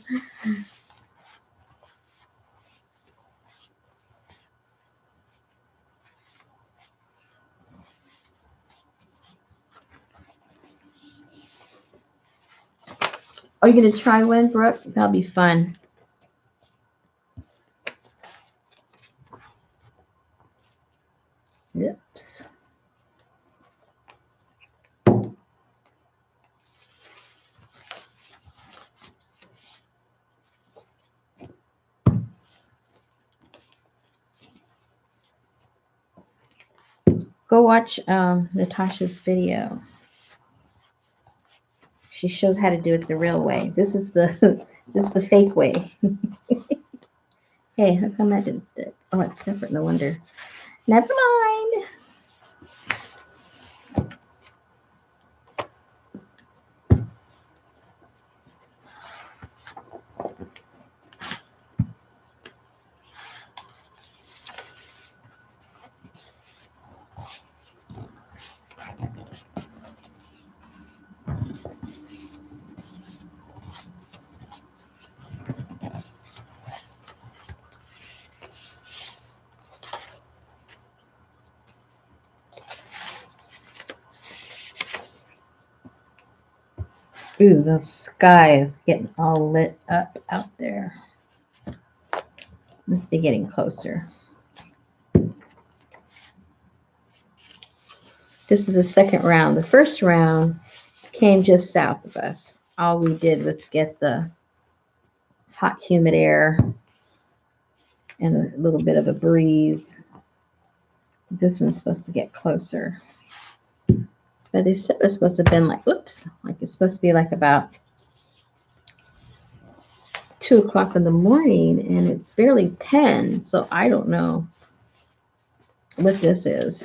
Are you going to try one, Brooke? That'll be fun. Oops. Go watch Natasha's video. She shows how to do it the real way. This is the this is the fake way. Hey, how come that didn't stick? Oh, it's separate. No wonder. Never mind. Ooh, the sky is getting all lit up out there. Must be getting closer. This is the second round. The first round came just south of us. All we did was get the hot, humid air and a little bit of a breeze. This one's supposed to get closer. But they said it was supposed to have been like, oops, like it's supposed to be like about 2 o'clock in the morning, and it's barely 10, so I don't know what this is.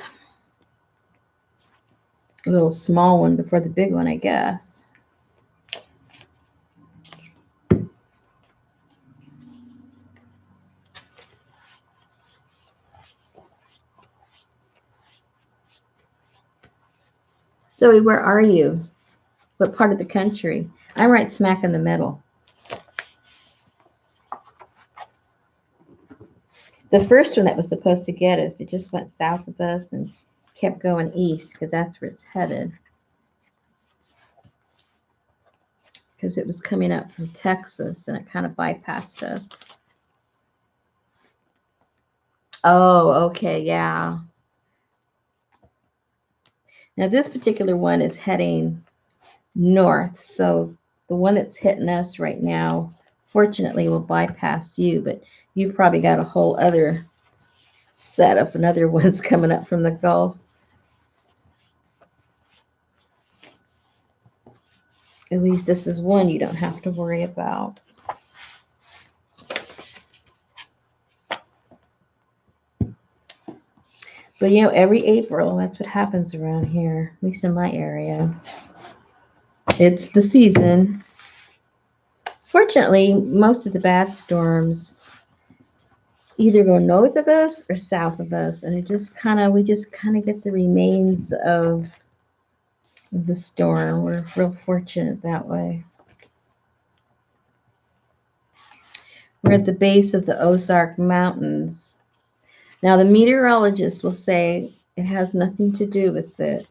A little small one before the big one, I guess. Zoe, where are you? What part of the country? I'm right smack in the middle. The first one that was supposed to get us, it just went south of us and kept going east because that's where it's headed. Because it was coming up from Texas and it kind of bypassed us. Oh, okay, yeah. Now this particular one is heading north, so the one that's hitting us right now, fortunately, will bypass you, but you've probably got a whole other set of another ones coming up from the Gulf. At least this is one you don't have to worry about. But every April, that's what happens around here, at least in my area. It's the season. Fortunately, most of the bad storms either go north of us or south of us, and we just kind of get the remains of the storm. We're real fortunate that way. We're at the base of the Ozark Mountains. Now, the meteorologists will say it has nothing to do with it.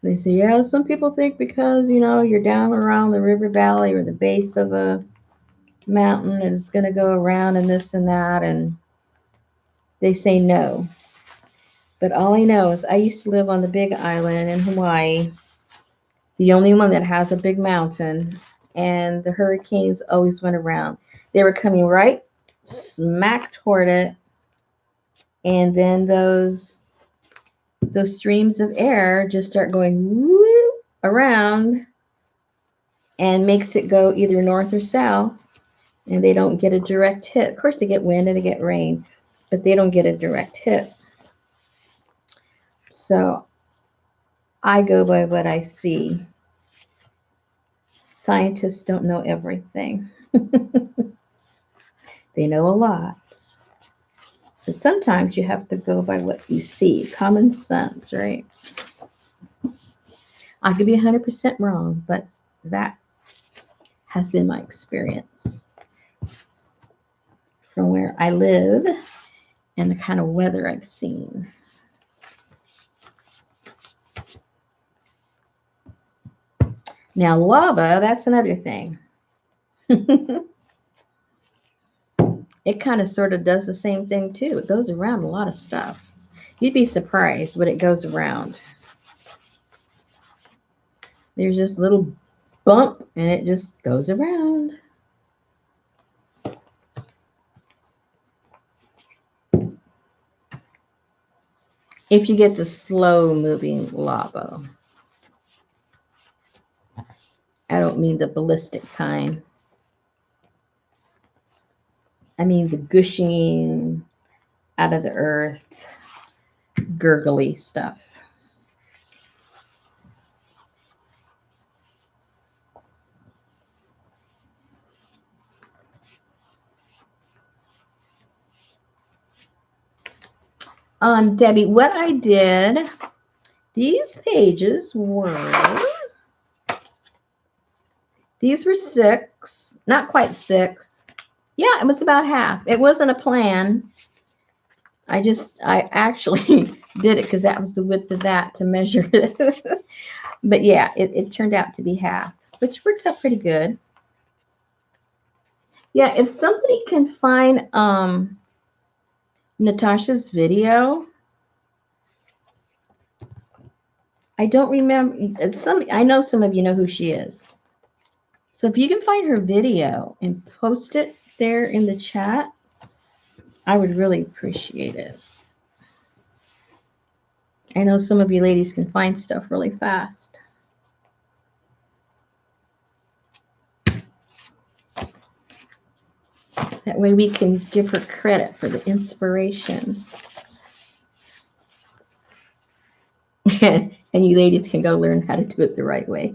They say, yeah, some people think because, you're down around the river valley or the base of a mountain and it's going to go around and this and that. And they say no. But all I know is I used to live on the big island in Hawaii, the only one that has a big mountain, and the hurricanes always went around. They were coming right smack toward it, and then those streams of air just start going woo around and makes it go either north or south, and they don't get a direct hit. Of course, they get wind and they get rain, but they don't get a direct hit. So I go by what I see. Scientists don't know everything. They know a lot. But sometimes you have to go by what you see. Common sense, right? I could be 100% wrong, but that has been my experience from where I live and the kind of weather I've seen. Now, lava, that's another thing. It kind of sort of does the same thing too. It goes around a lot of stuff. You'd be surprised what it goes around. There's this little bump and it just goes around. If you get the slow moving lava. I don't mean the ballistic kind. I mean the gushing out of the earth, gurgly stuff. Debbie, what I did, these pages were 6, not quite 6. Yeah, it was about half. It wasn't a plan. I actually did it because that was the width of that to measure it. But yeah, it turned out to be half, which works out pretty good. Yeah, if somebody can find Natasha's video, I don't remember. I know some of you know who she is. So if you can find her video and post it there in the chat, I would really appreciate it. I know some of you ladies can find stuff really fast. That way we can give her credit for the inspiration. And you ladies can go learn how to do it the right way.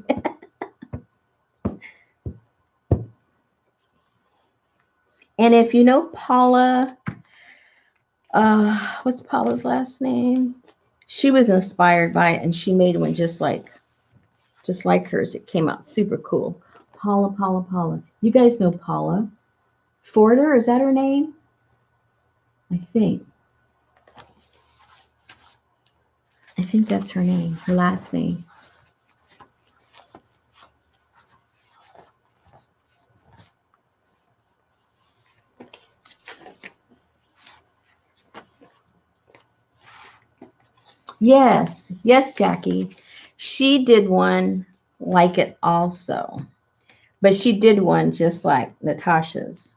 And if you know Paula, what's Paula's last name? She was inspired by it, and she made one just like hers. It came out super cool. Paula. You guys know Paula Forder? Is that her name? I think that's her name. Her last name. Yes, Jackie. She did one like it also. But she did one just like Natasha's.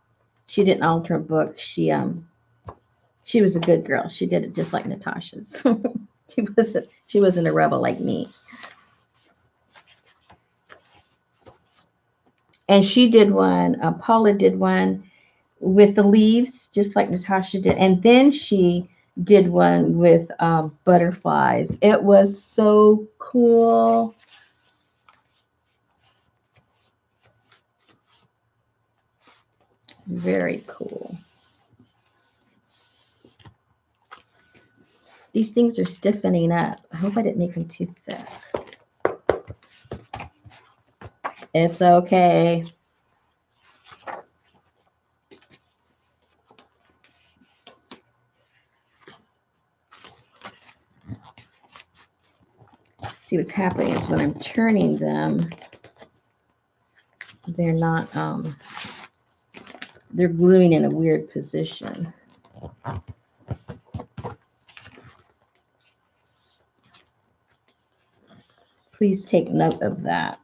She didn't alter a book. She was a good girl. She did it just like Natasha's. she wasn't a rebel like me. And she did one, Paula did one with the leaves, just like Natasha did. And then she did one with butterflies. It was so cool. Very cool. These things are stiffening up. I hope I didn't make them too thick. It's okay. See, what's happening is when I'm turning them, they're not, they're gluing in a weird position. Please take note of that.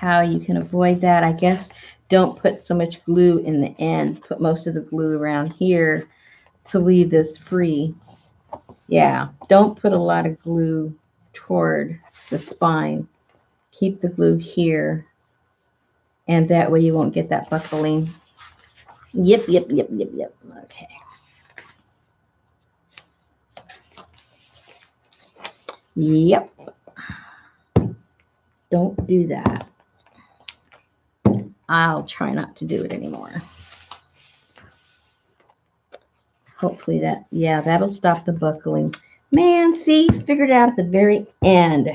how you can avoid that. I guess don't put so much glue in the end. Put most of the glue around here to leave this free. Yeah, don't put a lot of glue toward the spine. Keep the glue here, and that way you won't get that buckling. Yep, yep, yep, yep, yep. Okay. Yep. Don't do that. I'll try not to do it anymore. Hopefully that, yeah, that'll stop the buckling. Man, see, figured it out at the very end.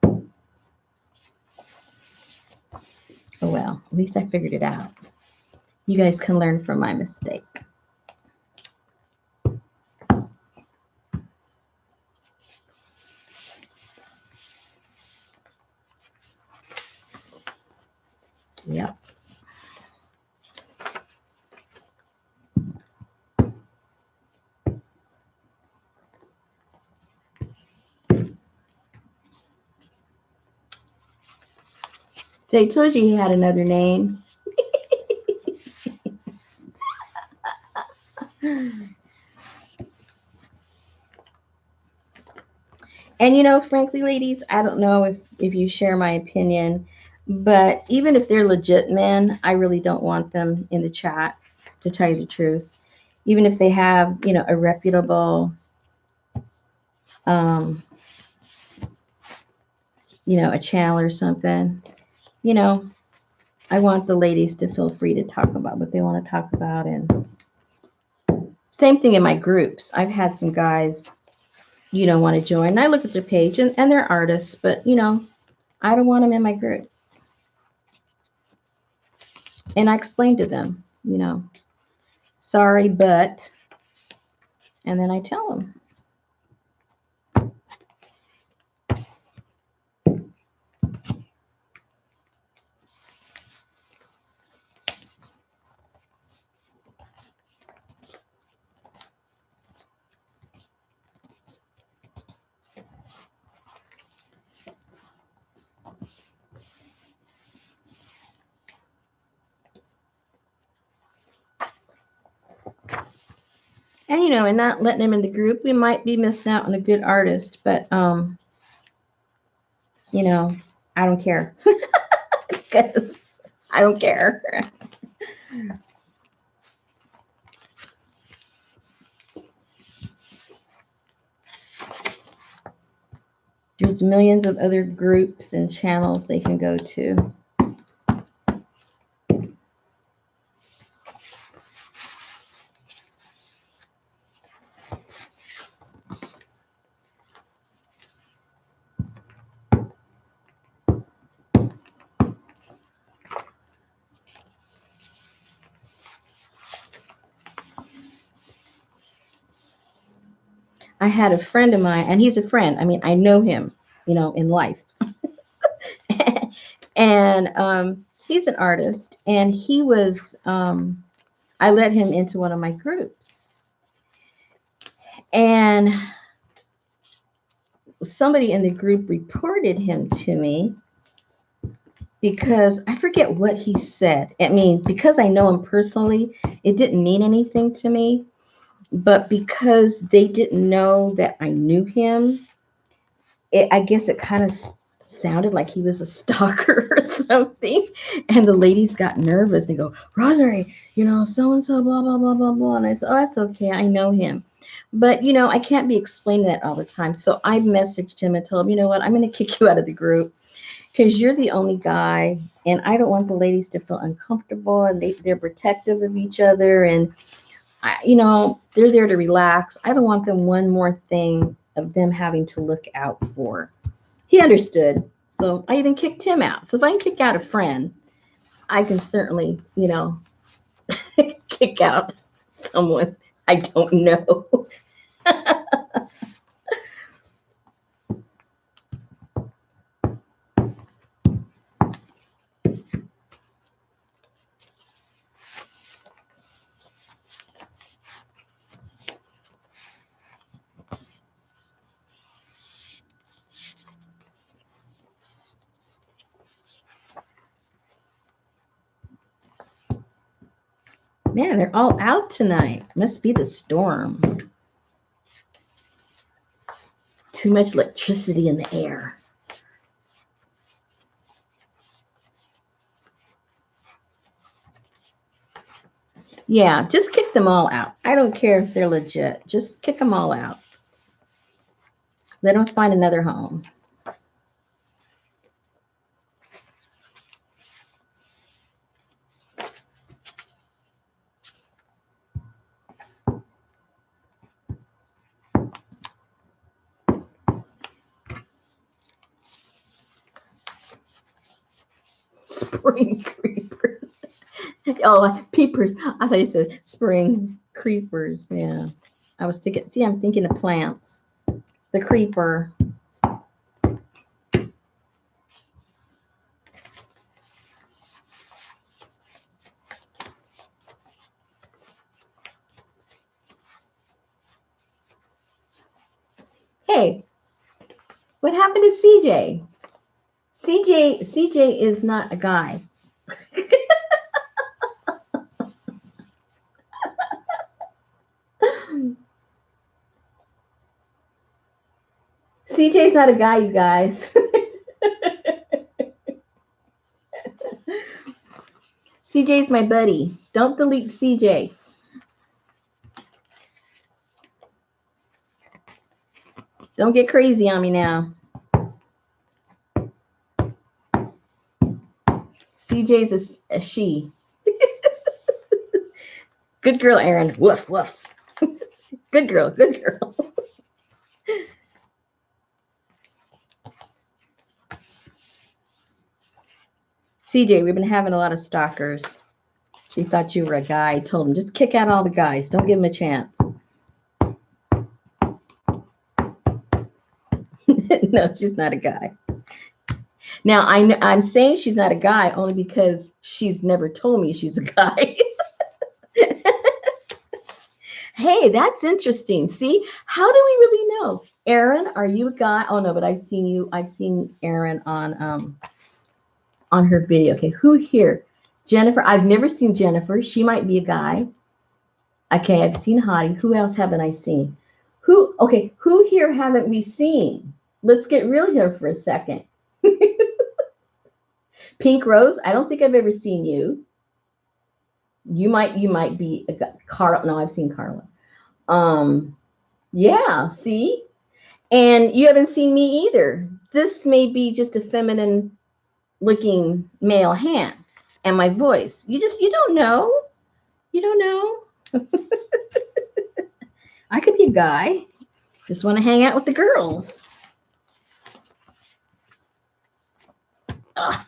Oh well, at least I figured it out. You guys can learn from my mistake. Yep. So I told you he had another name. And you know, frankly, ladies, I don't know if you share my opinion, but even if they're legit men, I really don't want them in the chat, to tell you the truth. Even if they have, you know, a reputable, um, you know, a channel or something, you know, I want the ladies to feel free to talk about what they want to talk about. And same thing in my groups. I've had some guys, you know, want to join. I look at their page and they're artists, but, you know, I don't want them in my group. And I explain to them, you know, sorry, but, and then I tell them. And, you know, and not letting them in the group, we might be missing out on a good artist, but, you know, I don't care. Because I don't care. There's millions of other groups and channels they can go to. I had a friend of mine, and he's a friend. I mean, I know him, you know, in life. And he's an artist, and he was, I let him into one of my groups. And somebody in the group reported him to me because I forget what he said. I mean, because I know him personally, it didn't mean anything to me. But because they didn't know that I knew him, I guess it kind of sounded like he was a stalker or something. And the ladies got nervous. They go, Rosemary, you know, so and so, blah, blah, blah, blah, blah. And I said, oh, that's okay. I know him. But, you know, I can't be explaining that all the time. So I messaged him and told him, you know what, I'm going to kick you out of the group because you're the only guy. And I don't want the ladies to feel uncomfortable. And they're protective of each other. And you know, they're there to relax. I don't want them one more thing of them having to look out for. He understood. So I even kicked him out. So if I can kick out a friend, I can certainly, you know, kick out someone I don't know. Man, they're all out tonight. Must be the storm. Too much electricity in the air. Yeah, just kick them all out. I don't care if they're legit. Just kick them all out. Let them find another home. Spring creepers. Oh, peepers. I thought you said spring creepers. Yeah. I was thinking, see, I'm thinking of plants. The creeper. Hey, what happened to CJ? CJ is not a guy. CJ's not a guy, you guys. CJ's my buddy. Don't delete CJ. Don't get crazy on me now. CJ's a she. Good girl, Erin. Woof, woof. Good girl, good girl. CJ, we've been having a lot of stalkers. She thought you were a guy. I told him, just kick out all the guys. Don't give him a chance. No, she's not a guy. Now, I'm saying she's not a guy only because she's never told me she's a guy. Hey, that's interesting. See, how do we really know? Erin, are you a guy? Oh no, but I've seen Erin on her video. Okay, who here? Jennifer. I've never seen Jennifer. She might be a guy. Okay, I've seen Hottie. Who else haven't I seen? Who here haven't we seen? Let's get real here for a second. Pink Rose, I don't think I've ever seen you. You might be a guy. Carl. No, I've seen Carla. Yeah, see? And you haven't seen me either. This may be just a feminine looking male hand and my voice. You don't know. You don't know. I could be a guy. Just want to hang out with the girls. Ugh.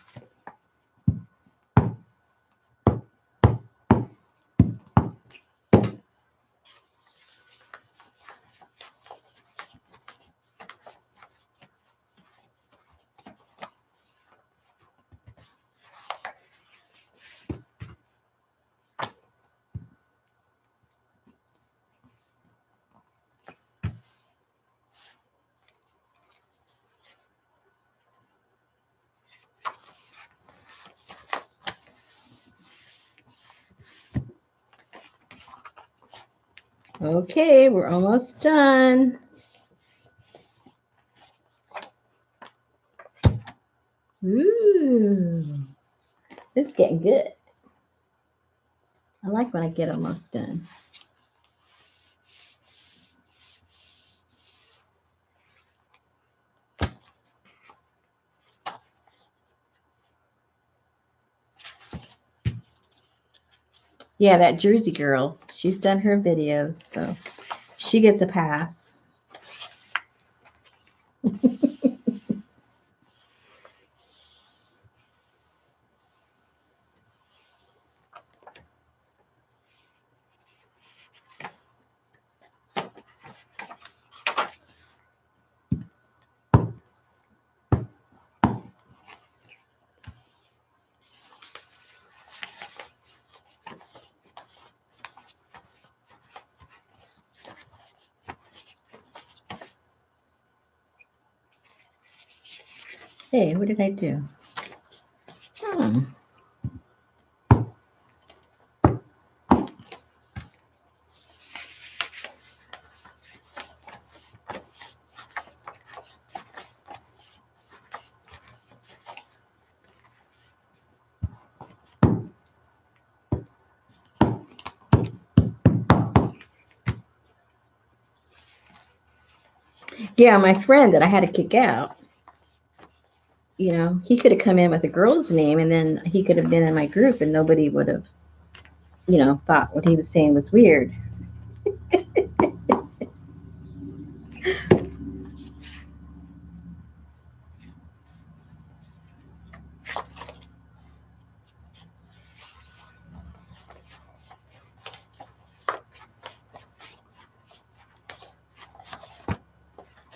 Okay, we're almost done. Ooh, it's getting good. I like when I get almost done. Yeah, that Jersey girl, she's done her videos, so she gets a pass. Hey, what did I do? Yeah, my friend that I had to kick out, he could have come in with a girl's name and then he could have been in my group and nobody would have, thought what he was saying was weird.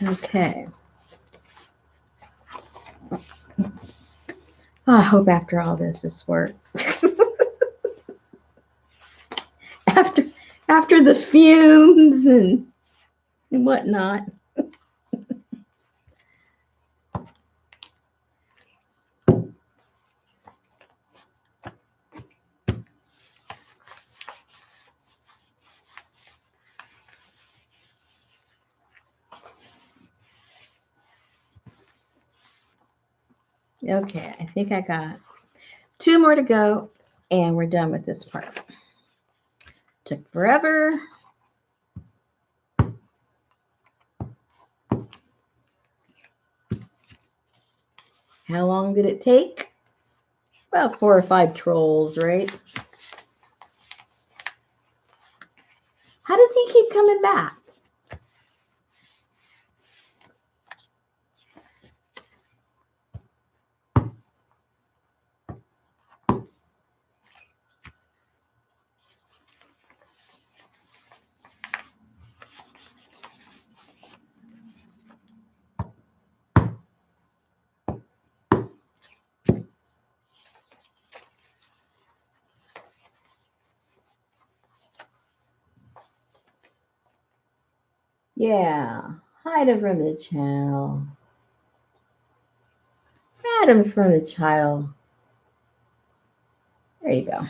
Okay. I hope after all this works. after after the fumes and whatnot. Okay, I think I got 2 more to go and we're done with this part. Took forever. How long did it take? About 4 or 5 trolls, right? How does he keep coming back? Yeah, hide him from the channel. Hide him from the child. There you go.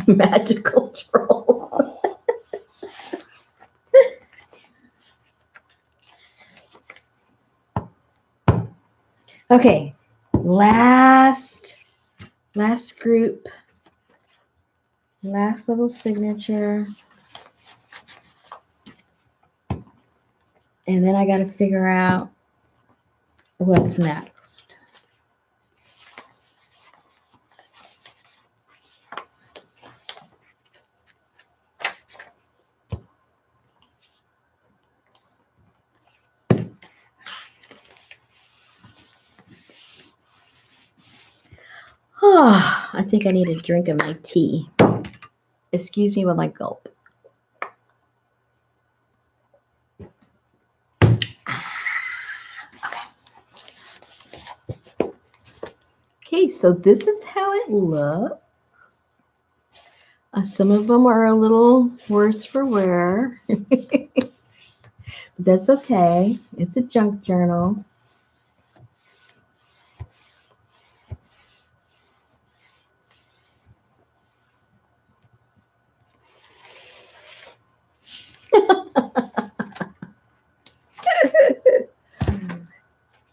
Magical trolls. Okay, last group, last little signature. And then I got to figure out what's next. Oh, I think I need a drink of my tea. Excuse me while I gulp. Okay, so this is how it looks. Some of them are a little worse for wear. That's okay. It's a junk journal.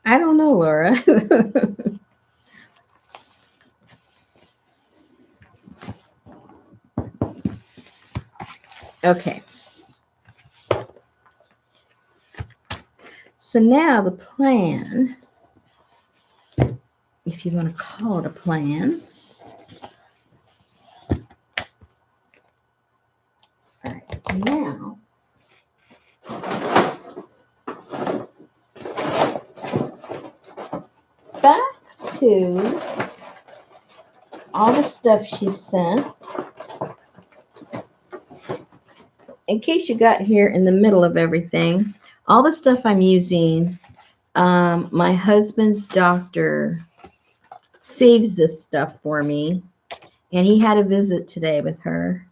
I don't know, Laura. Okay. So now the plan, if you want to call it a plan. All right, so now back to all the stuff she sent. In case you got here in the middle of everything, all the stuff I'm using, my husband's doctor saves this stuff for me, and he had a visit today with her,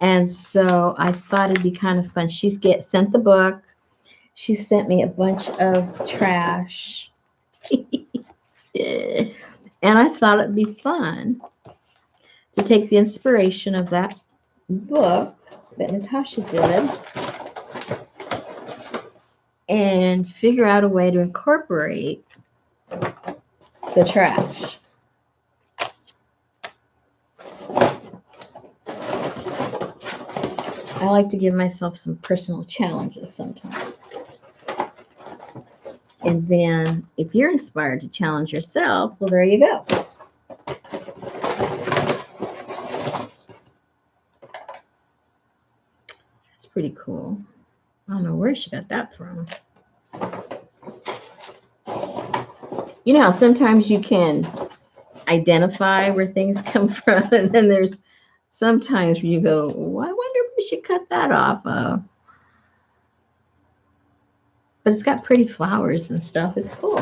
and so I thought it'd be kind of fun. She sent the book. She sent me a bunch of trash, and I thought it'd be fun to take the inspiration of that book that Natasha did and figure out a way to incorporate the trash. I like to give myself some personal challenges sometimes. And then if you're inspired to challenge yourself, well, there you go. That's pretty cool. I don't know where she got that from. You know how sometimes you can identify where things come from, and then there's sometimes you go, well, I wonder where she cut that off of. But it's got pretty flowers and stuff. It's cool.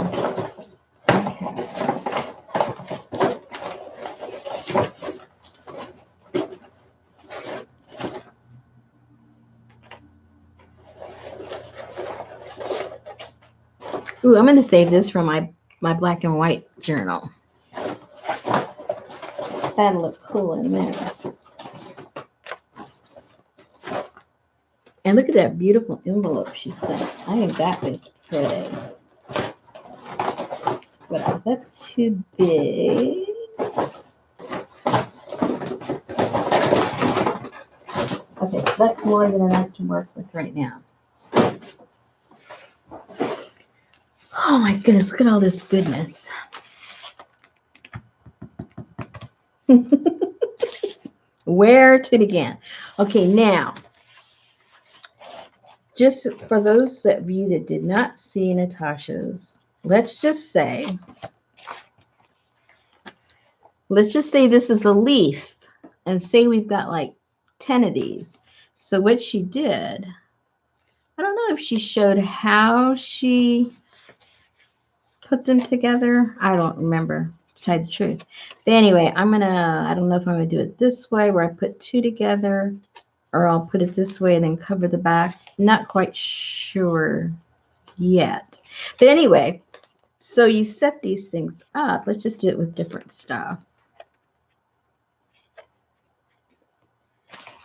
Okay. Ooh, I'm going to save this for my black and white journal. That'll look cool in a minute. And look at that beautiful envelope she sent. I think that is pretty. What else? That's too big. Okay, so that's more than enough to work with right now. Oh my goodness, look at all this goodness. Where to begin? Okay, now, just for those of you that did not see Natasha's, let's just say this is a leaf, and say we've got like 10 of these. So what she did, I don't know if she showed how she put them together. I don't remember, to tell you the truth. But anyway, I don't know if I'm going to do it this way, where I put two together, or I'll put it this way and then cover the back. Not quite sure yet. But anyway, so you set these things up. Let's just do it with different stuff.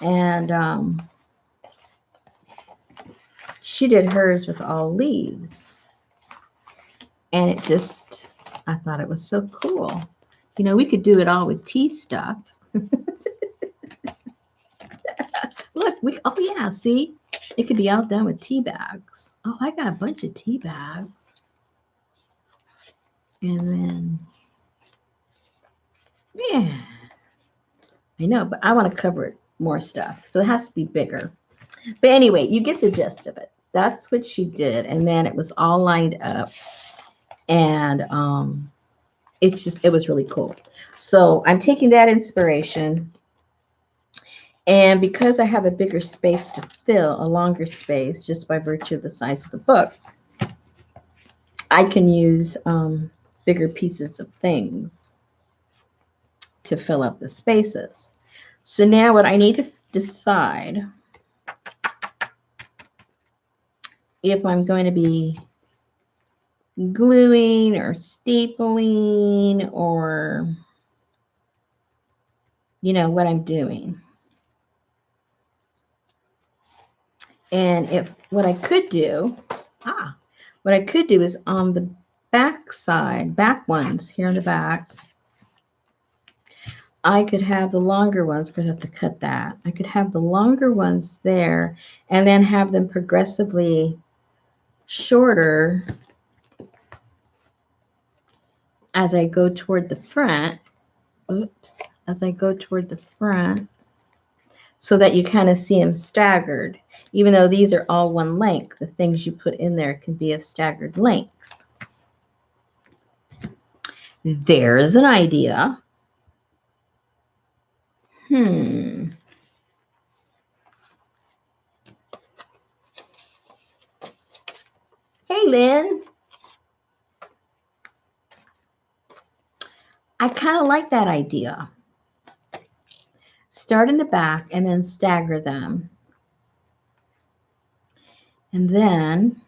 And she did hers with all leaves. And it just, I thought it was so cool. You know, we could do it all with tea stuff. Look, oh yeah, see? It could be all done with tea bags. Oh, I got a bunch of tea bags. And then, yeah. I know, but I want to cover more stuff. So it has to be bigger. But anyway, you get the gist of it. That's what she did. And then it was all lined up. And it was really cool. So I'm taking that inspiration. And because I have a bigger space to fill, a longer space, just by virtue of the size of the book, I can use bigger pieces of things to fill up the spaces. So now what I need to decide if I'm going to be gluing or stapling or, you know, what I'm doing. And what I could do is on the back side, back ones here in the back, I could have the longer ones, because I have to cut that. I could have the longer ones there and then have them progressively shorter as I go toward the front. Oops, as I go toward the front, so that you kind of see them staggered. Even though these are all one length, the things you put in there can be of staggered lengths. There's an idea. Hey, Lynn. I kind of like that idea. Start in the back and then stagger them. And then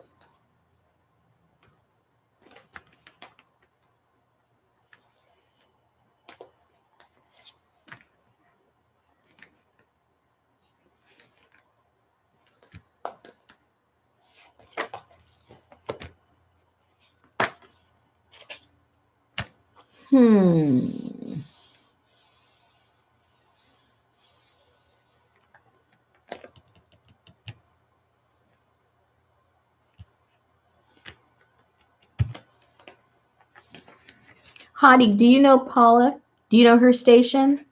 Hottie, do you know Paula? Do you know her station?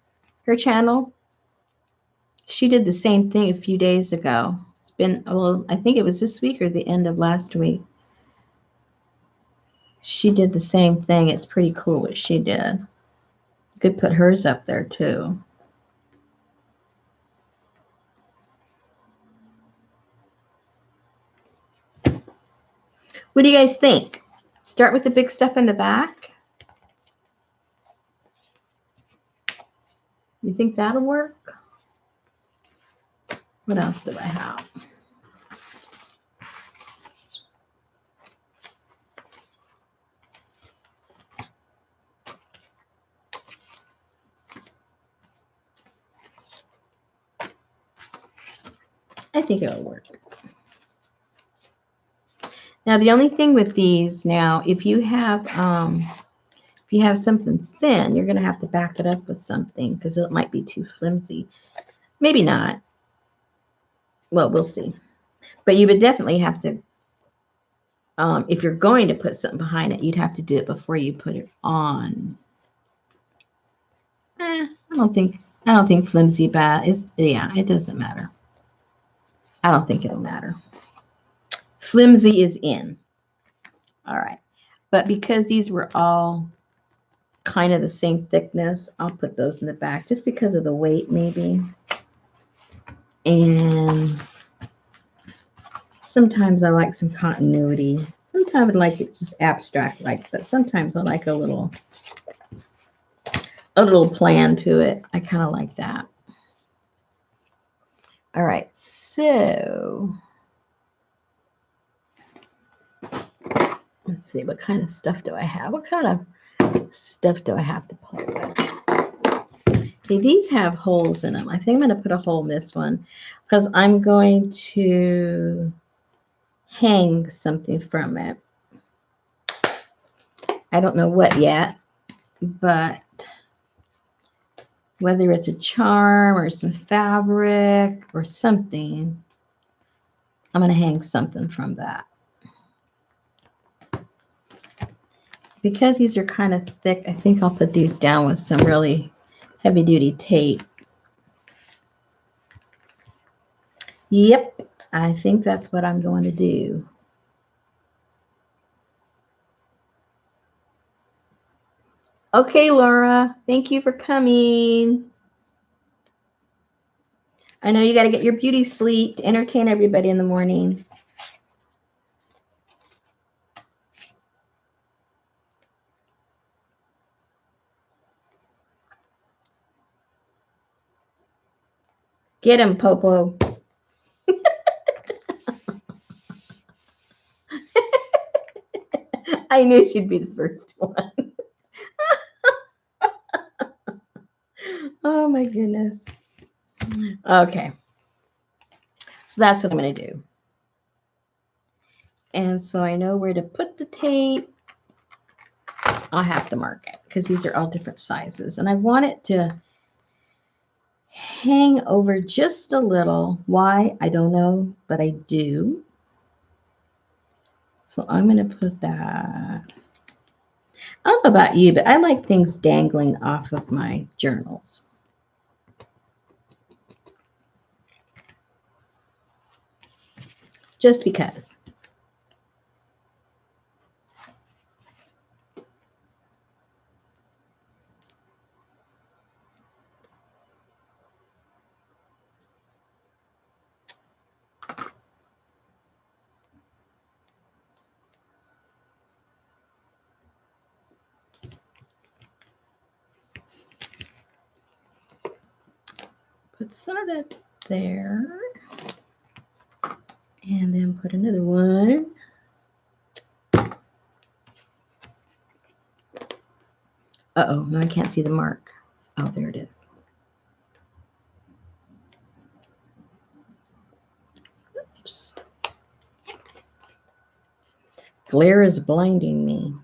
Her channel? She did the same thing a few days ago. It's been, well, I think it was this week or the end of last week. She did the same thing. It's pretty cool what she did. You could put hers up there too. What do you guys think? Start with the big stuff in the back? You think that'll work? What else do I have? I think it'll work. Now, the only thing with these now, if you have something thin, you're going to have to back it up with something because it might be too flimsy. Maybe not. Well, we'll see. But you would definitely have to, if you're going to put something behind it, you'd have to do it before you put it on. I don't think flimsy bad is, yeah, it doesn't matter. I don't think it'll matter. Flimsy is in. All right. But because these were all kind of the same thickness, I'll put those in the back just because of the weight maybe. And sometimes I like some continuity. Sometimes I like it just abstract like that. Sometimes I like a little plan to it. I kind of like that. All right, so let's see, what kind of stuff do I have? What kind of stuff do I have to play with? Okay, these have holes in them. I think I'm going to put a hole in this one because I'm going to hang something from it. I don't know what yet, but whether it's a charm or some fabric or something, I'm going to hang something from that. Because these are kind of thick, I think I'll put these down with some really heavy-duty tape. Yep, I think that's what I'm going to do. Okay, Laura, thank you for coming. I know you got to get your beauty sleep to entertain everybody in the morning. Get him, Popo. I knew she'd be the first one. Oh, my goodness. Okay. So that's what I'm going to do. And so I know where to put the tape. I'll have to mark it because these are all different sizes. And I want it to hang over just a little. Why? I don't know, but I do. So I'm going to put that. I don't know about you, but I like things dangling off of my journals. Just because. Put some of that there. And then put another one. Uh-oh, no, I can't see the mark. Oh, there it is. Oops. Glare is blinding me.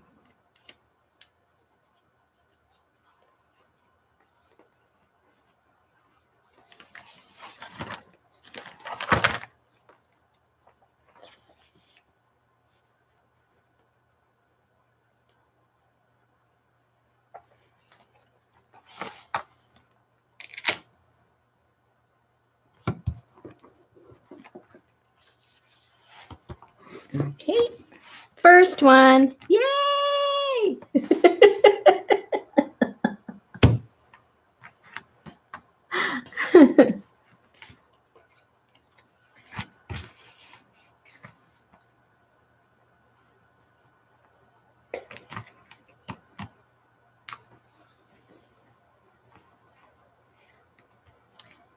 Okay. First one. Yay!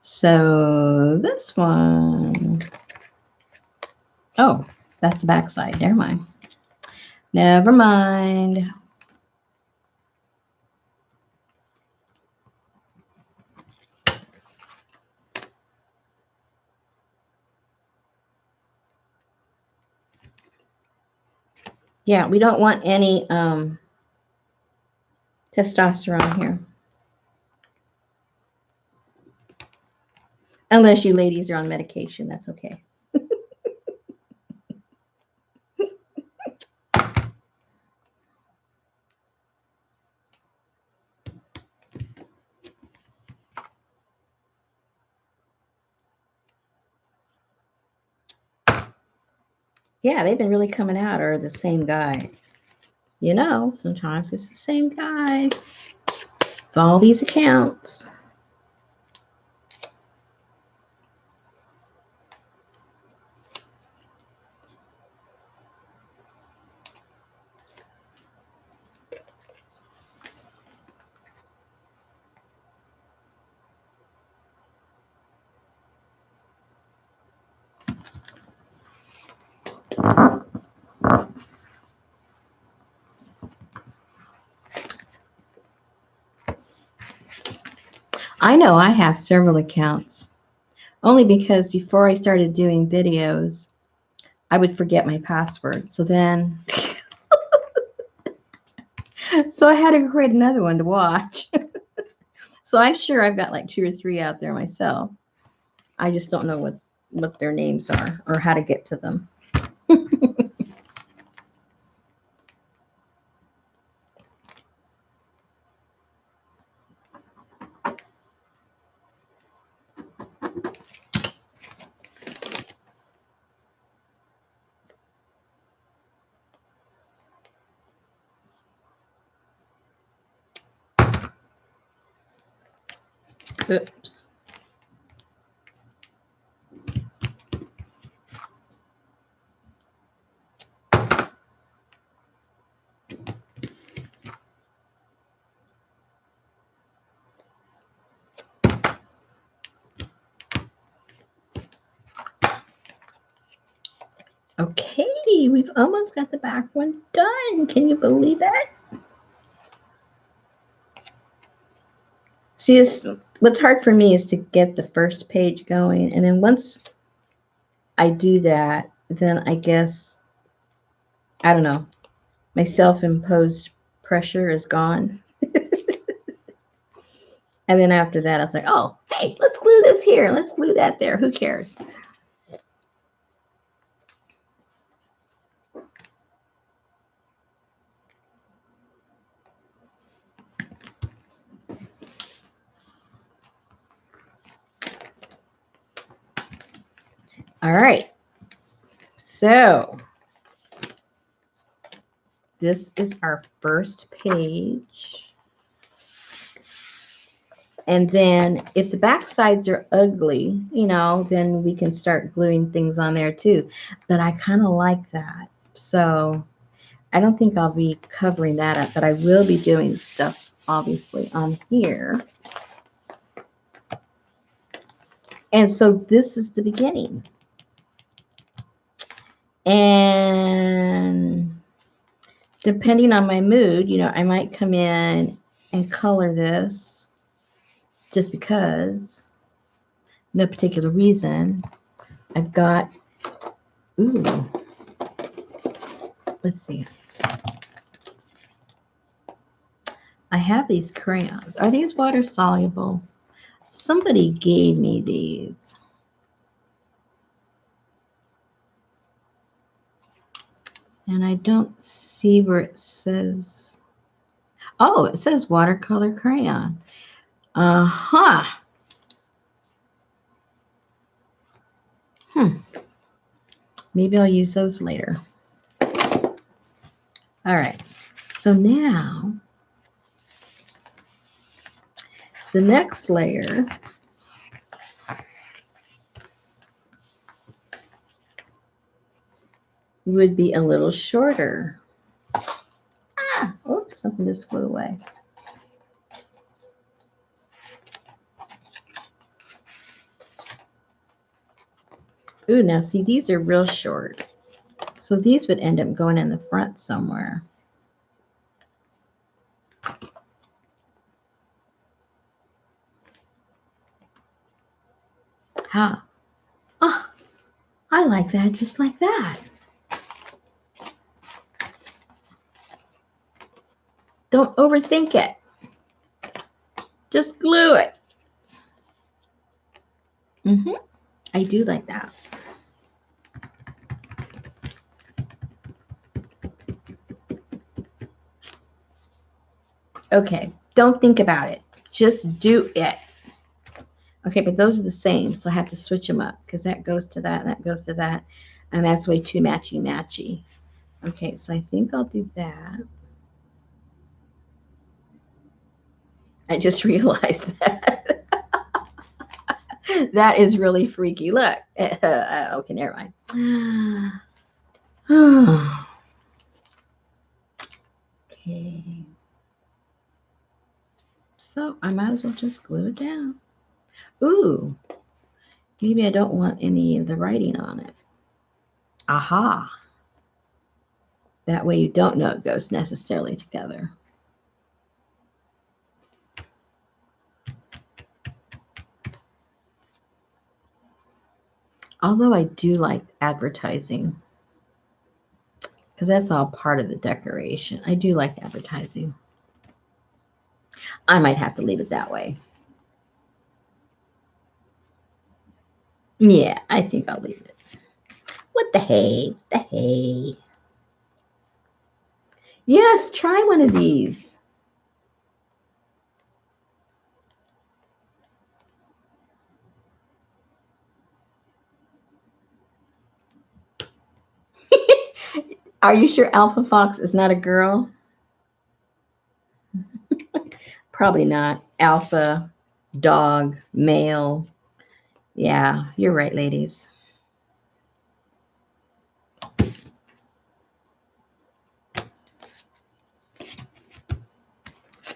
So this one, oh, that's the back side. Never mind. Never mind. Yeah, we don't want any testosterone here. Unless you ladies are on medication, that's okay. Yeah, they've been really coming out, or the same guy. You know, sometimes it's the same guy with all these accounts. I know I have several accounts, only because before I started doing videos, I would forget my password. So then, so I had to create another one to watch. So I'm sure I've got like 2 or 3 out there myself. I just don't know what their names are or how to get to them. Oops. Okay, we've almost got the back one done. Can you believe that? See, what's hard for me is to get the first page going. And then once I do that, then I guess, I don't know, my self-imposed pressure is gone. And then after that, I was like, oh, hey, let's glue this here. Let's glue that there. Who cares? All right. So this is our first page. And then if the back sides are ugly, you know, then we can start gluing things on there too. But I kind of like that. So I don't think I'll be covering that up, but I will be doing stuff, obviously, on here. And so this is the beginning. And depending on my mood, you know, I might come in and color this just because, no particular reason. I've got, ooh, let's see. I have these crayons. Are these water soluble? Somebody gave me these. And I don't see where it says. Oh, it says watercolor crayon. Uh-huh. Maybe I'll use those later. All right. So now the next layer would be a little shorter. Ah, oops, something just flew away. Ooh, now see, these are real short. So these would end up going in the front somewhere. How? Oh, I like that just like that. Don't overthink it. Just glue it. I do like that. Okay, don't think about it. Just do it. Okay, but those are the same, so I have to switch them up because that goes to that, and that goes to that, and that's way too matchy-matchy. Okay, so I think I'll do that. I just realized that. That is really freaky. Look. Okay, never mind. Okay. So I might as well just glue it down. Ooh, maybe I don't want any of the writing on it. Aha. That way you don't know it goes necessarily together. Although I do like advertising, because that's all part of the decoration. I do like advertising. I might have to leave it that way. Yeah, I think I'll leave it. What the hey? The hey. Yes, try one of these. Are you sure Alpha Fox is not a girl? Probably not. Alpha, dog, male. Yeah, you're right, ladies.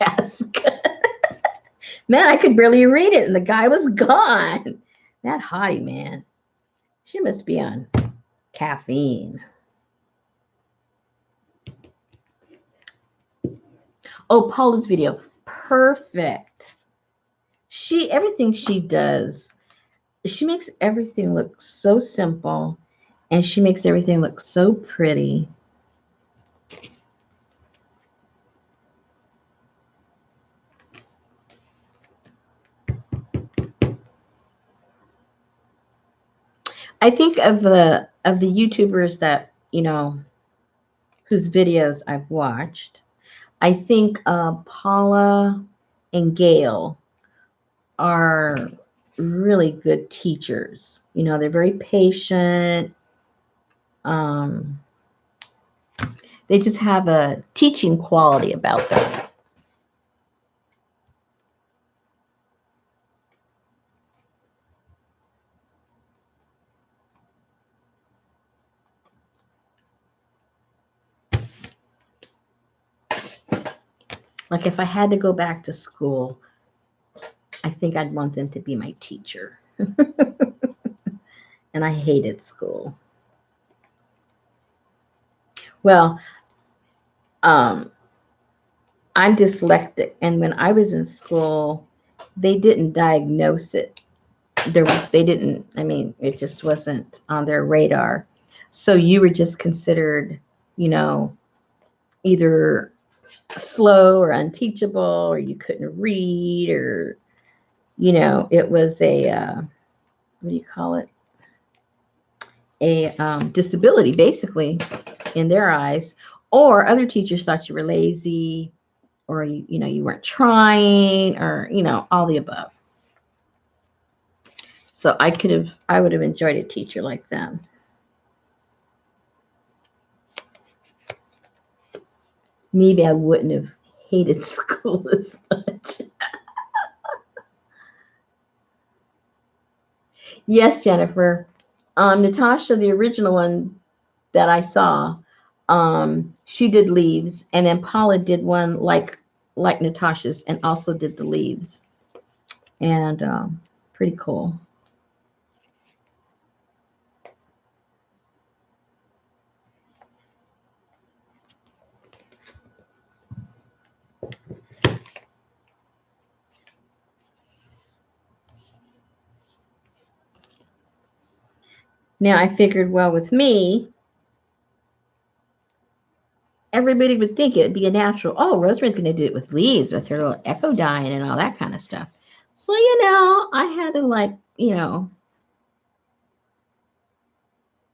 Yes. Man, I could barely read it, and the guy was gone. That hottie, man. She must be on caffeine. Oh, Paula's video. Perfect. Everything she does, she makes everything look so simple, and she makes everything look so pretty. I think of the YouTubers that, whose videos I've watched. I think Paula and Gail are really good teachers. They're very patient. Um, they just have a teaching quality about them. Like if I had to go back to school, I think I'd want them to be my teacher. And I hated school. Well, um, I'm dyslexic, and when I was in school, they didn't diagnose it. They didn't. I mean, it just wasn't on their radar. So you were just considered, you know, either slow or unteachable, or you couldn't read, or it was a what do you call it? A disability, basically, in their eyes. Or other teachers thought you were lazy, or you weren't trying, or all the above. So I would have enjoyed a teacher like them. maybe I wouldn't have hated school as much. Yes, Jennifer. Natasha, the original one that I saw, she did leaves, and then Paula did one like Natasha's, and also did the leaves, and pretty cool. Now I figured, well, with me, everybody would think it would be a natural. Oh, Rosemary's going to do it with leaves, with her little echo dyeing and all that kind of stuff. So I had to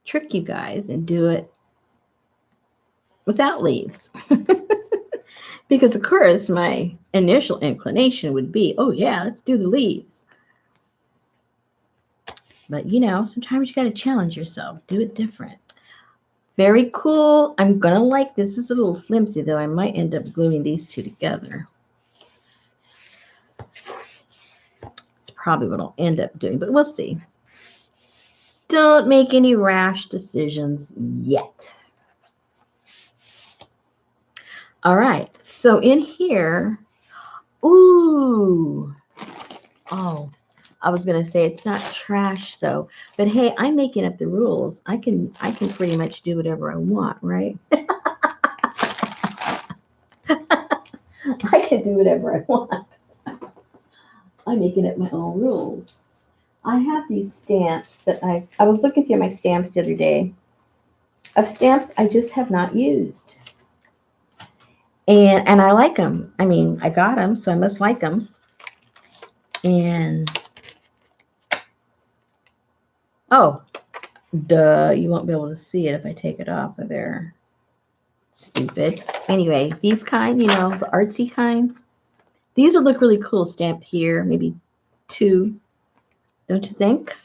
trick you guys and do it without leaves. Because of course my initial inclination would be, oh yeah, let's do the leaves. But sometimes you got to challenge yourself, do it different. Very cool. I'm gonna like this. This is a little flimsy though. I might end up gluing these two together. It's probably what I'll end up doing, but we'll see. Don't make any rash decisions yet. All right, so in here, ooh, oh, I was gonna say it's not trash though, but hey, I'm making up the rules. I can pretty much do whatever I want, right? I can do whatever I want. I'm making up my own rules. I have these stamps that I was looking through my stamps the other day of stamps I just have not used. And I like them. I mean, I got them, so I must like them. And oh, duh, you won't be able to see it if I take it off of there. Stupid. Anyway, these kind, the artsy kind, these would look really cool stamped here, maybe 2, don't you think?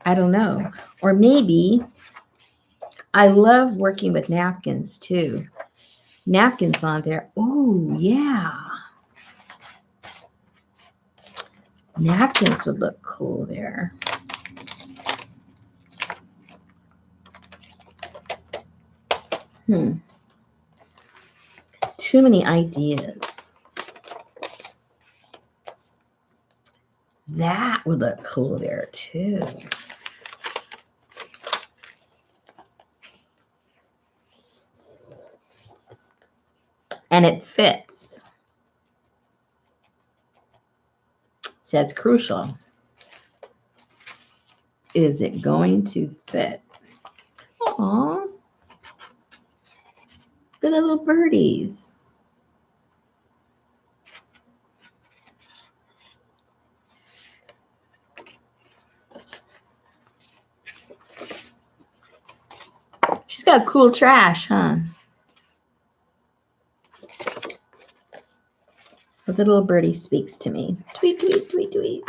I don't know. Or maybe I love working with napkins too. Napkins on there. Oh, yeah. Napkins would look cool there. Too many ideas. That would look cool there too. And it fits. So that's crucial. Is it going to fit? Aww. Look at the little birdies. She's got cool trash, huh? But the little birdie speaks to me. Tweet, tweet, tweet, tweet.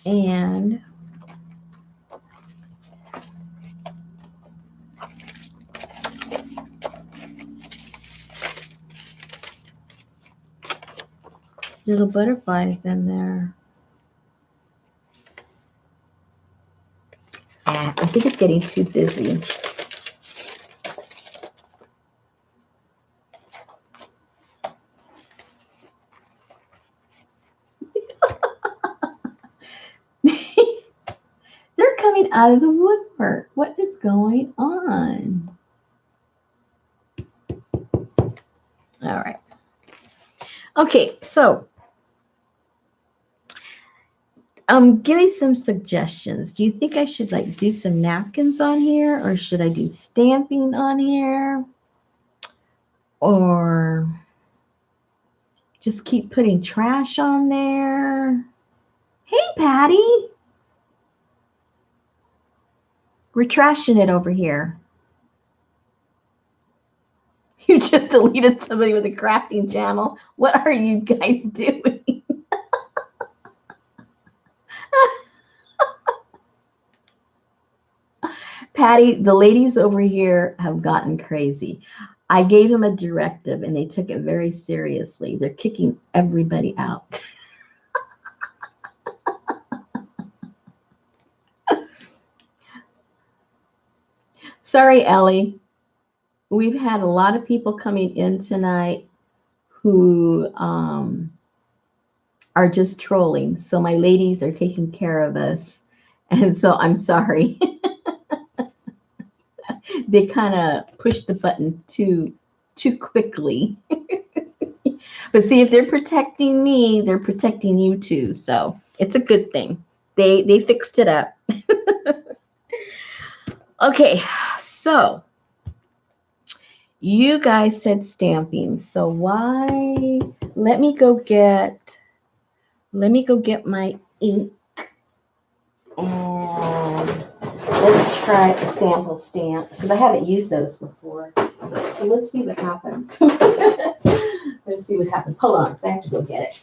And little butterflies in there. I think it's getting too busy. They're coming out of the woodwork. What is going on? All right. Okay, so give me some suggestions. Do you think I should do some napkins on here, or should I do stamping on here, or just keep putting trash on there? Hey, Patty, we're trashing it over here. You just deleted somebody with a crafting channel. What are you guys doing? Patty, the ladies over here have gotten crazy. I gave them a directive and they took it very seriously. They're kicking everybody out. Sorry, Ellie. We've had a lot of people coming in tonight who are just trolling. So my ladies are taking care of us. And so I'm sorry. They kind of pushed the button too quickly. But see, if they're protecting me, they're protecting you too. So it's a good thing. They fixed it up. Okay, so you guys said stamping. So why? Let me go get my ink and let's try a sample stamp because I haven't used those before. So let's see what happens. Let's see what happens. Hold on, because I have to go get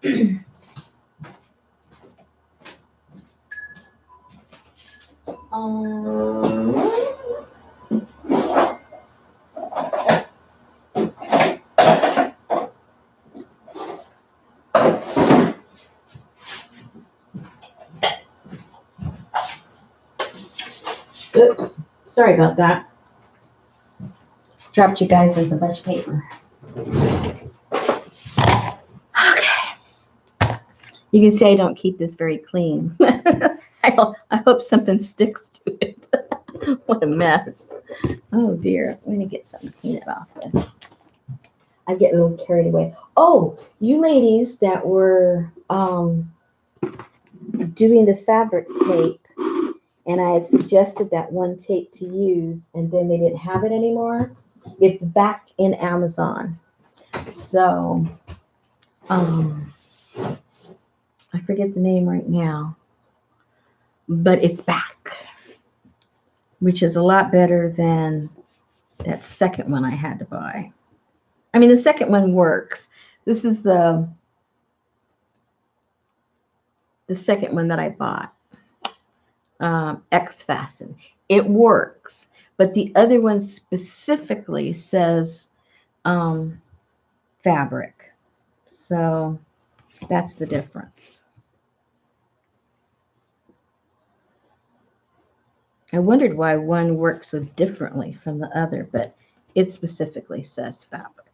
it. Oops, sorry about that. Dropped you guys as a bunch of paper. Okay. You can see I don't keep this very clean. I hope something sticks to it. What a mess. Oh dear. I'm going to get something to clean it off with. I get a little carried away. Oh, you ladies that were doing the fabric tape, and I had suggested that one tape to use, and then they didn't have it anymore. It's back in Amazon. So, I forget the name right now, but it's back, which is a lot better than that second one I had to buy. I mean, the second one works. This is the second one that I bought, X Fasten. It works, but the other one specifically says fabric. So that's the difference. I wondered why one works so differently from the other, but it specifically says fabric.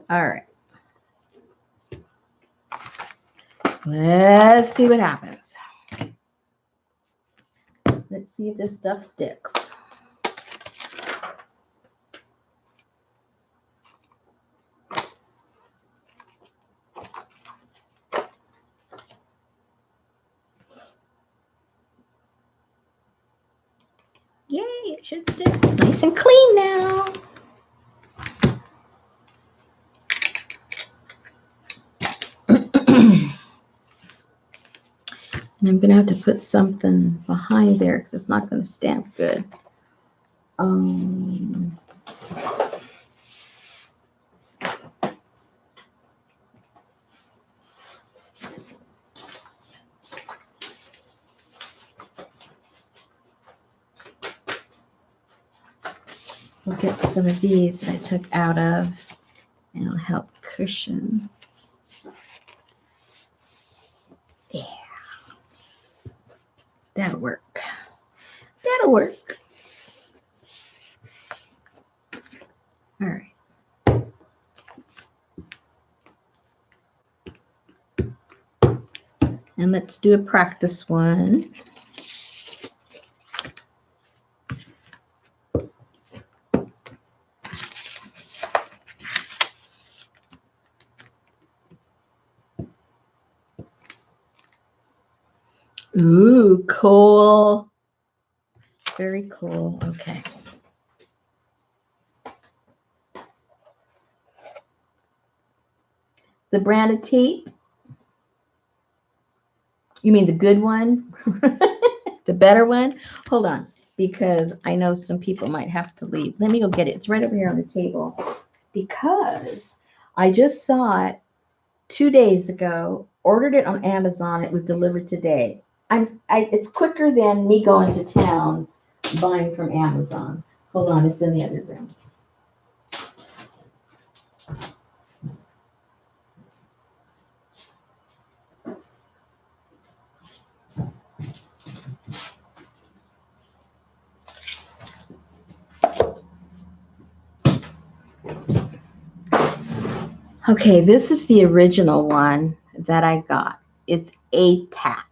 All right. Let's see what happens. Let's see if this stuff sticks. Yay, it should stick nice and clean now. And I'm going to have to put something behind there because it's not going to stamp good. We'll get some of these that I took out of, and it'll help cushion. Yeah. That'll work. That'll work. All right. And let's do a practice one. Ooh, cool. Very cool. Okay. The branded tape. You mean the good one? The better one? Hold on, because I know some people might have to leave. Let me go get it. It's right over here on the table. Because I just saw it 2 days ago, ordered it on Amazon. It was delivered today. It's quicker than me going to town buying from Amazon. Hold on, it's in the other room. Okay, this is the original one that I got. It's ATAC.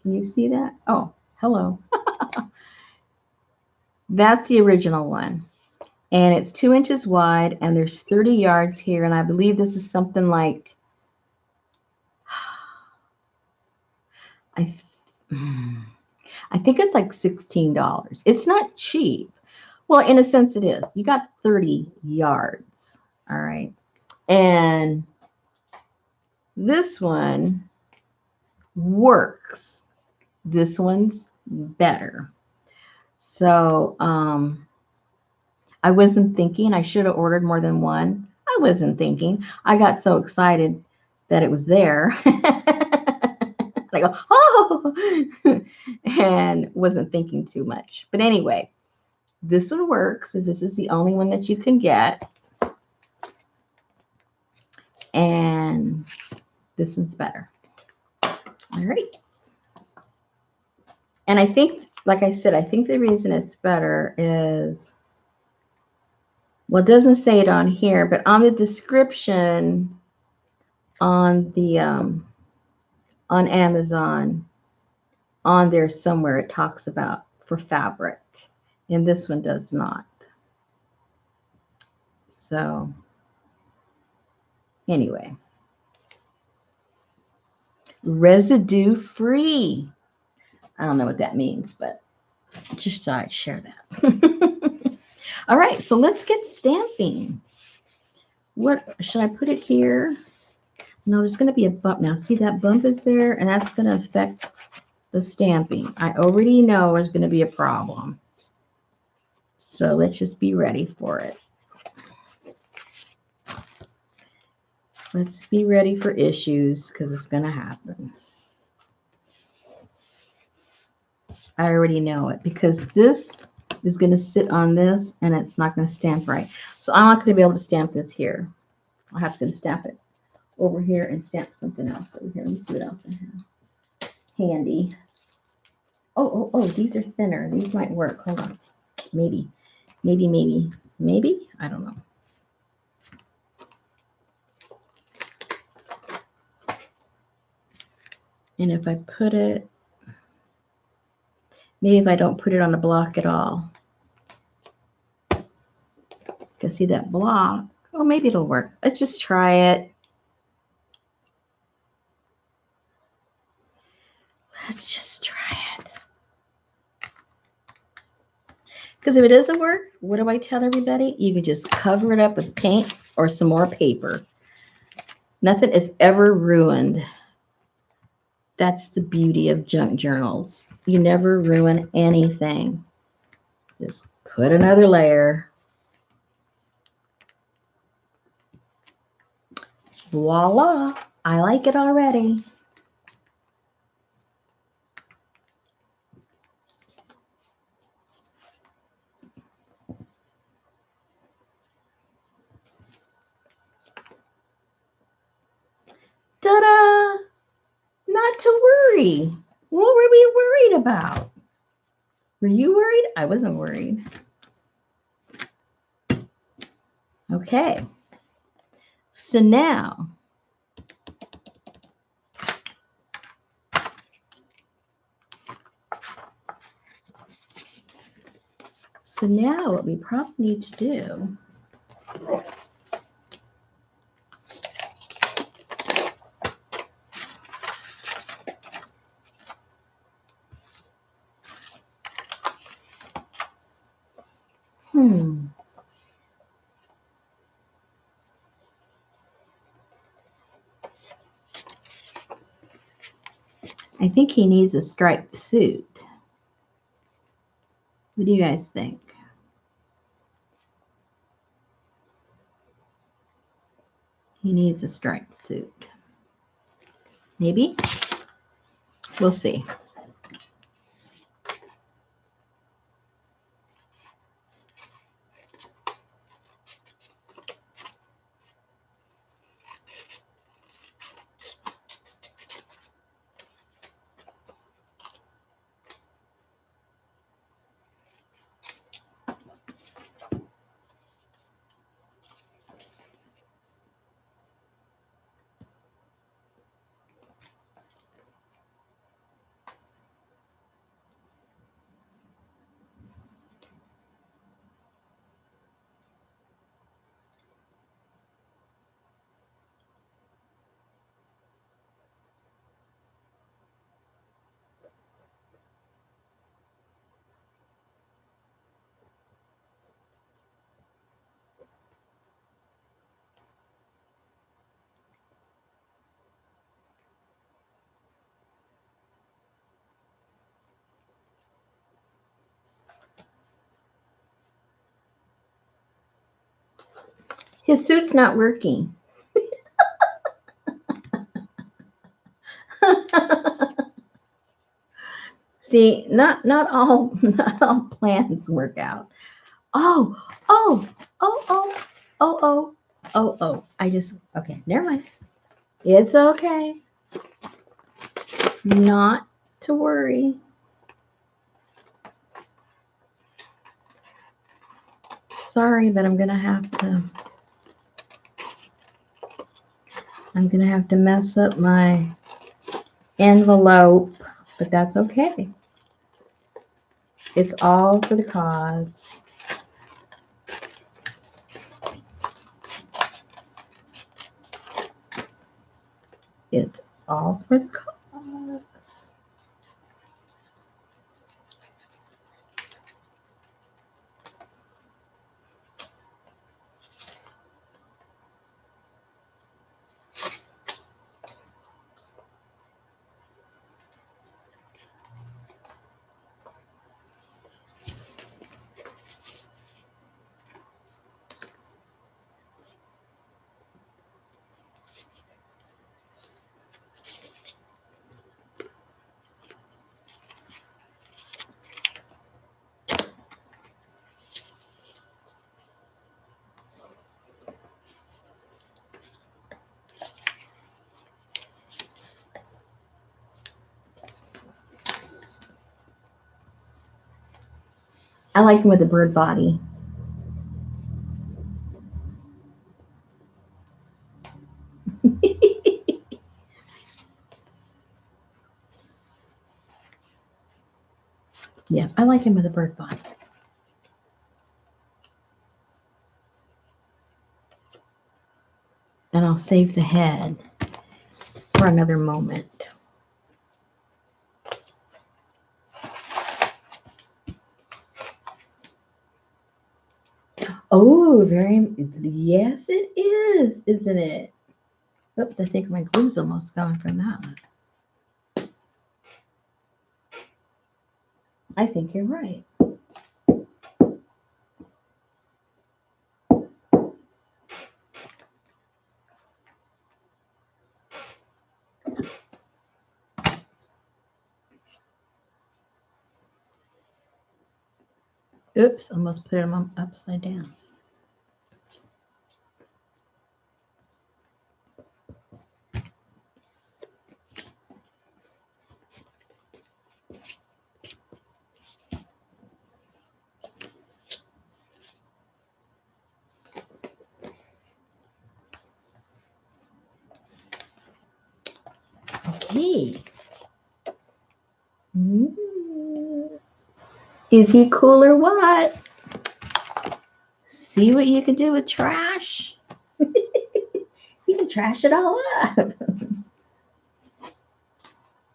Can you see that? Oh, hello. That's the original one. And it's 2 inches wide, and there's 30 yards here. And I believe this is something like, I, I think it's like $16. It's not cheap. Well, in a sense, it is. You got 30 yards. All right. And this one works. This one's better. So I wasn't thinking. I should have ordered more than one. I wasn't thinking. I got so excited that it was there. Like, oh, and wasn't thinking too much. But anyway, this one works. So this is the only one that you can get. And this one's better. All right. And I think, like I said, I think the reason it's better is, well, it doesn't say it on here, but on the description on the on Amazon, on there somewhere it talks about for fabric, and this one does not. So anyway, residue free. I don't know what that means, but just thought I'd share that. All right, so let's get stamping. What should I put it here? No, there's going to be a bump now. See, that bump is there, and that's going to affect the stamping. I already know there's going to be a problem. So let's just be ready for it. Let's be ready for issues because it's going to happen. I already know it because this is going to sit on this and it's not going to stamp right. So I'm not going to be able to stamp this here. I'll have to stamp it over here and stamp something else over here. Let me see what else I have handy. Oh, these are thinner. These might work. Hold on. Maybe. I don't know. And if I put it, maybe if I don't put it on the block at all. Can see that block? Oh, maybe it'll work. Let's just try it. Let's just try it. Because if it doesn't work, what do I tell everybody? You can just cover it up with paint or some more paper. Nothing is ever ruined. That's the beauty of junk journals. You never ruin anything. Just put another layer. Voila. I like it already. Ta-da! Not to worry. What were we worried about? Were you worried? I wasn't worried. Okay. So now, what we probably need to do I think he needs a striped suit. What do you guys think? He needs a striped suit. Maybe? We'll see. His suit's not working. See, not all plans work out. Oh, oh, oh, oh, oh, oh, oh, oh. Okay, never mind. It's okay. Not to worry. Sorry, but I'm gonna have to mess up my envelope, but that's okay. It's all for the cause. It's all for the cause. I like him with a bird body. Yeah, I like him with a bird body. And I'll save the head for another moment. Oh, yes it is, isn't it? Oops, I think my glue's almost gone from that one. I think you're right. Oops, almost put them upside down. Okay. Is he cool or what? See what you can do with trash? You can trash it all up.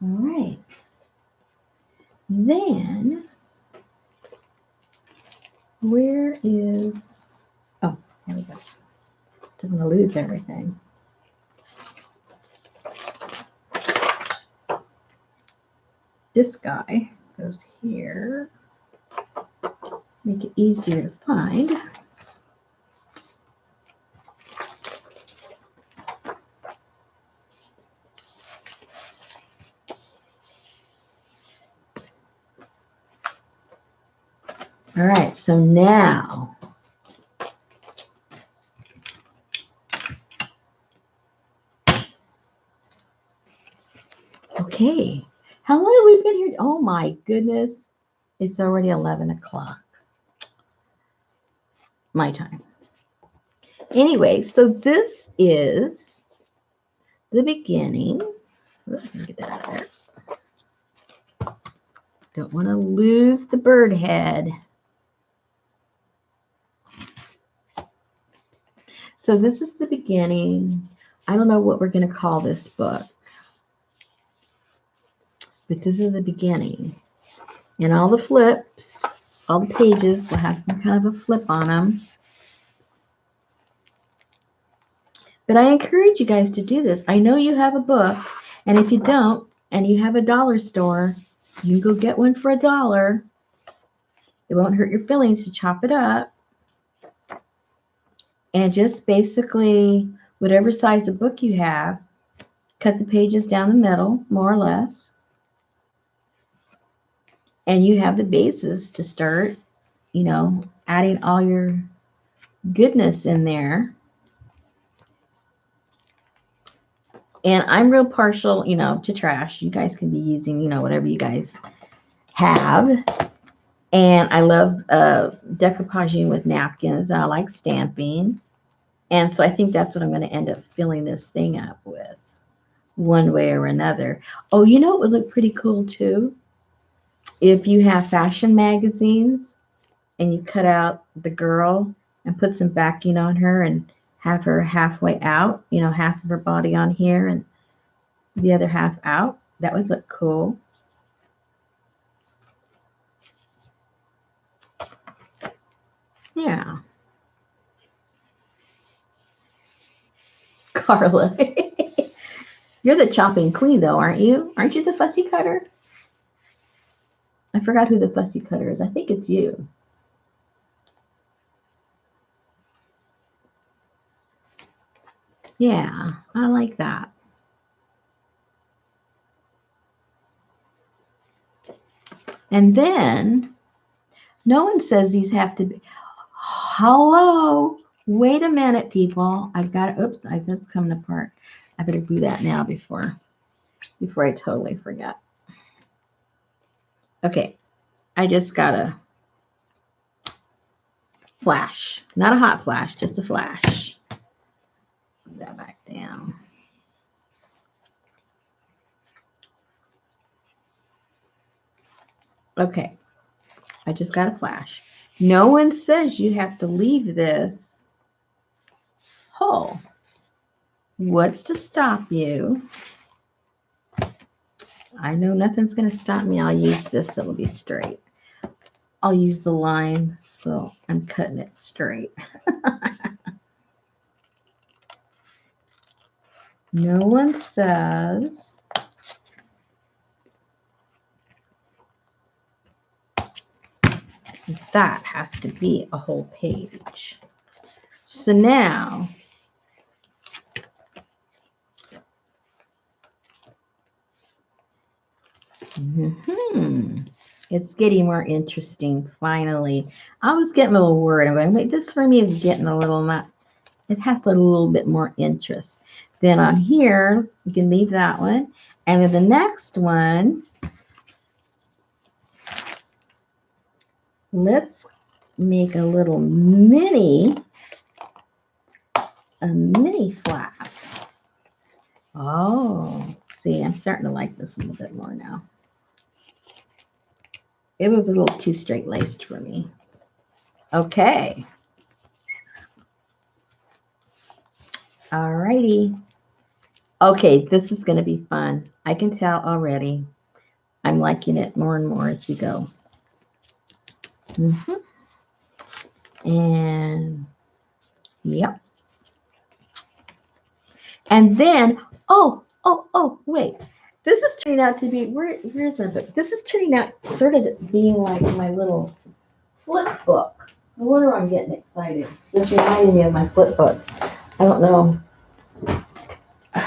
All right. Then, where is, oh, there we go. Don't want to lose everything. This guy goes here. Make it easier to find. All right, so now okay. How long have we been here? Oh my goodness. It's already 11 o'clock. My time. Anyway, so this is the beginning. Let me get that out of there. Don't want to lose the bird head. So this is the beginning. I don't know what we're going to call this book, but this is the beginning. And all the flips, all the pages will have some kind of a flip on them. But I encourage you guys to do this. I know you have a book, and if you don't, and you have a dollar store, you can go get one for $1. It won't hurt your feelings to chop it up. And just basically, whatever size of book you have, cut the pages down the middle, more or less. And you have the basis to start, you know, adding all your goodness in there. And I'm real partial, you know, to trash. You guys can be using, you know, whatever you guys have. And I love decoupaging with napkins. I like stamping. And so I think that's what I'm going to end up filling this thing up with, one way or another. Oh, you know, it would look pretty cool too if you have fashion magazines and you cut out the girl and put some backing on her and have her halfway out, you know, half of her body on here and the other half out. That would look cool. Yeah. Carla. You're the chopping queen, though, aren't you? Aren't you the fussy cutter? I forgot who the fussy cutter is. I think it's you. Yeah, I like that. And then, no one says these have to be. Hello. Wait a minute, people. I've got, oops, that's coming apart. I better do that now before I totally forget. Okay, I just got a flash. Not a hot flash, just a flash. Put that back down. Okay, I just got a flash. No one says you have to leave this whole. What's to stop you? I know nothing's going to stop me. I'll use this so it'll be straight. I'll use the line so I'm cutting it straight. No one says that has to be a whole page. So now, it's getting more interesting finally. I was getting a little worried. I'm going, wait, this for me is getting a little not, it has a little bit more interest. Then on here, you can leave that one. And then the next one, let's make a little mini flap. Oh, see, I'm starting to like this a little bit more now. It was a little too straight-laced for me. Okay. All righty. Okay, this is going to be fun. I can tell already. I'm liking it more and more as we go. And, yep. And then, wait. This is turning out to be, where's my book? This is turning out sort of being like my little flip book. No wonder I'm getting excited. This reminded me of my flip book. I don't know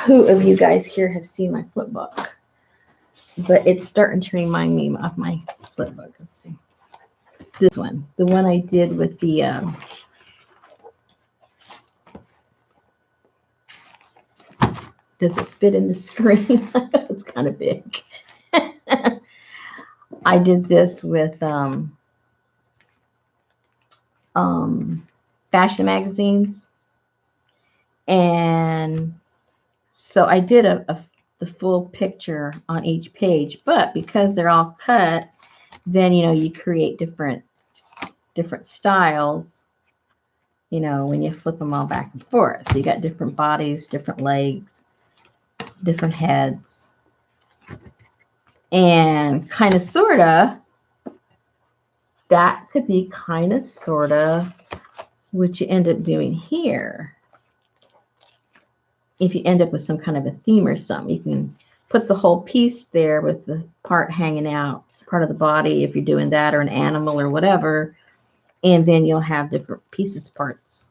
who of you guys here have seen my flip book, but it's starting to remind me of my flip book. Let's see. this one, the one I did with the, does it fit in the screen? It's kind of big. I did this with fashion magazines. And so I did the full picture on each page, but because they're all cut, then, you create different styles, when you flip them all back and forth. So you got different bodies, different legs, different heads, and kind of, sort of, that could be kind of, sort of what you end up doing here. If you end up with some kind of a theme or something, you can put the whole piece there with the part hanging out, part of the body, if you're doing that, or an animal or whatever, and then you'll have different pieces, parts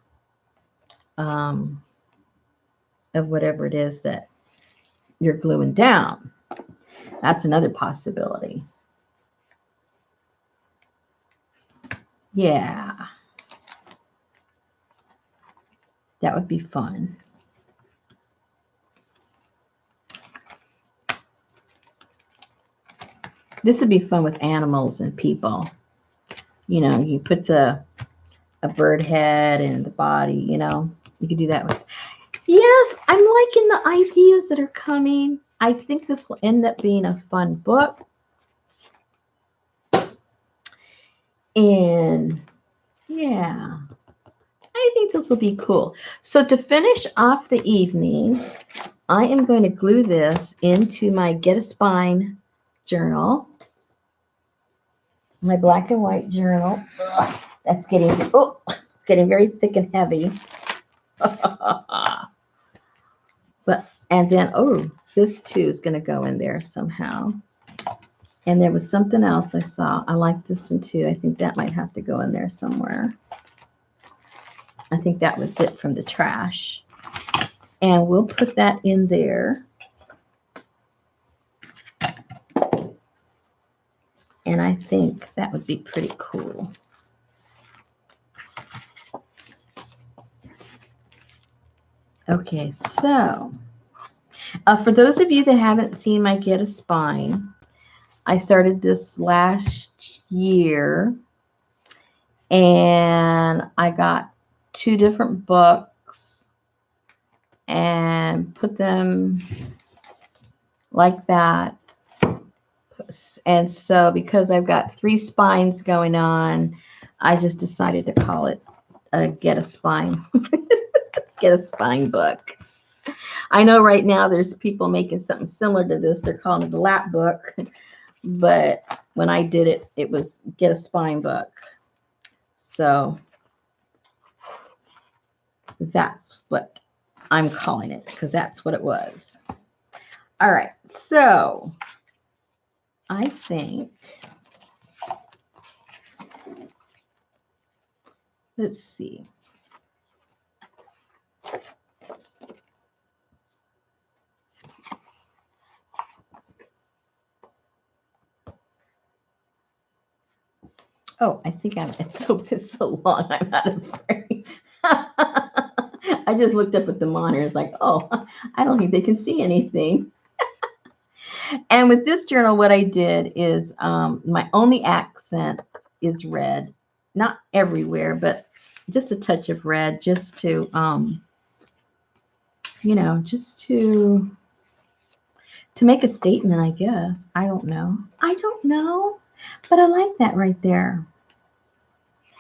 of whatever it is that you're gluing down. That's another possibility. Yeah, that would be fun. This would be fun with animals and people. You put a bird head and the body, you could do that with. Yes, I'm liking the ideas that are coming. I think this will end up being a fun book. And yeah, I think this will be cool. So to finish off the evening, I am going to glue this into my Get a Spine journal. My black and white journal. Ugh, that's getting, it's getting very thick and heavy. And then, this too is going to go in there somehow. And there was something else I saw. I like this one too. I think that might have to go in there somewhere. I think that was it from the trash. And we'll put that in there. And I think that would be pretty cool. Okay, so for those of you that haven't seen my Get a Spine, I started this last year, and I got 2 different books and put them like that. And so because I've got 3 spines going on, I just decided to call it a Get a Spine. Get a Spine book. I know right now there's people making something similar to this. They're calling it the lap book. But when I did it, it was Get a Spine book. So that's what I'm calling it, because that's what it was. All right, so I think, let's see. Oh, I think it's so long, I'm out of frame. I just looked up at the monitor. It's like, oh, I don't think they can see anything. And with this journal, what I did is my only accent is red. Not everywhere, but just a touch of red, just to, just to make a statement, I guess. I don't know. But I like that right there.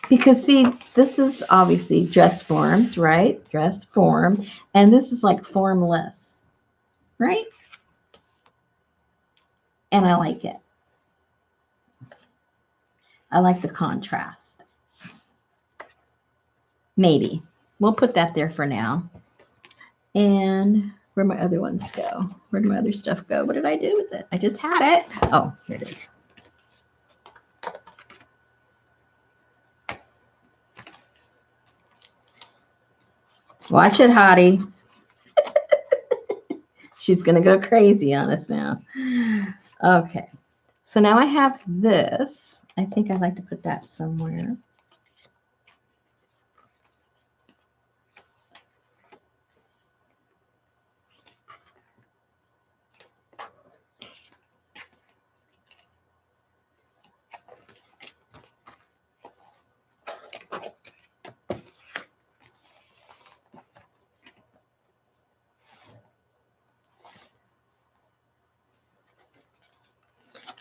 Because, see, this is obviously dress forms, right? Dress form. And this is like formless, right? And I like it. I like the contrast. Maybe. We'll put that there for now. And where'd my other ones go? Where'd my other stuff go? What did I do with it? I just had it. Oh, here it is. Watch it, Hottie. She's going to go crazy on us now. Okay. So now I have this. I think I'd like to put that somewhere.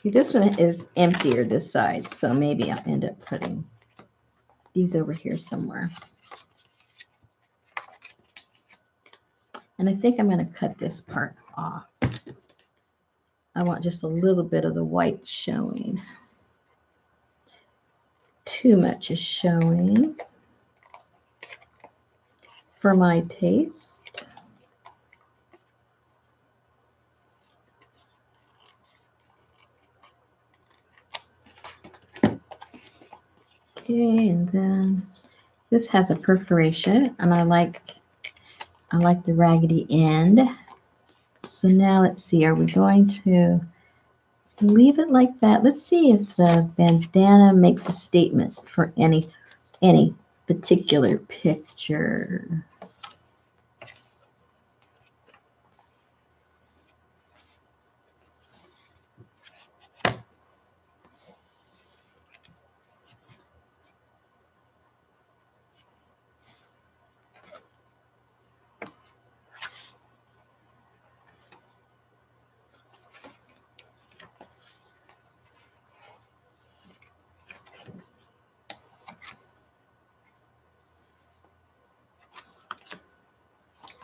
This one is emptier this side, so maybe I'll end up putting these over here somewhere. And I think I'm going to cut this part off. I want just a little bit of the white showing. Too much is showing for my taste. Okay, and then this has a perforation, and I like the raggedy end. So now let's see, are we going to leave it like that? Let's see if the bandana makes a statement for any particular picture.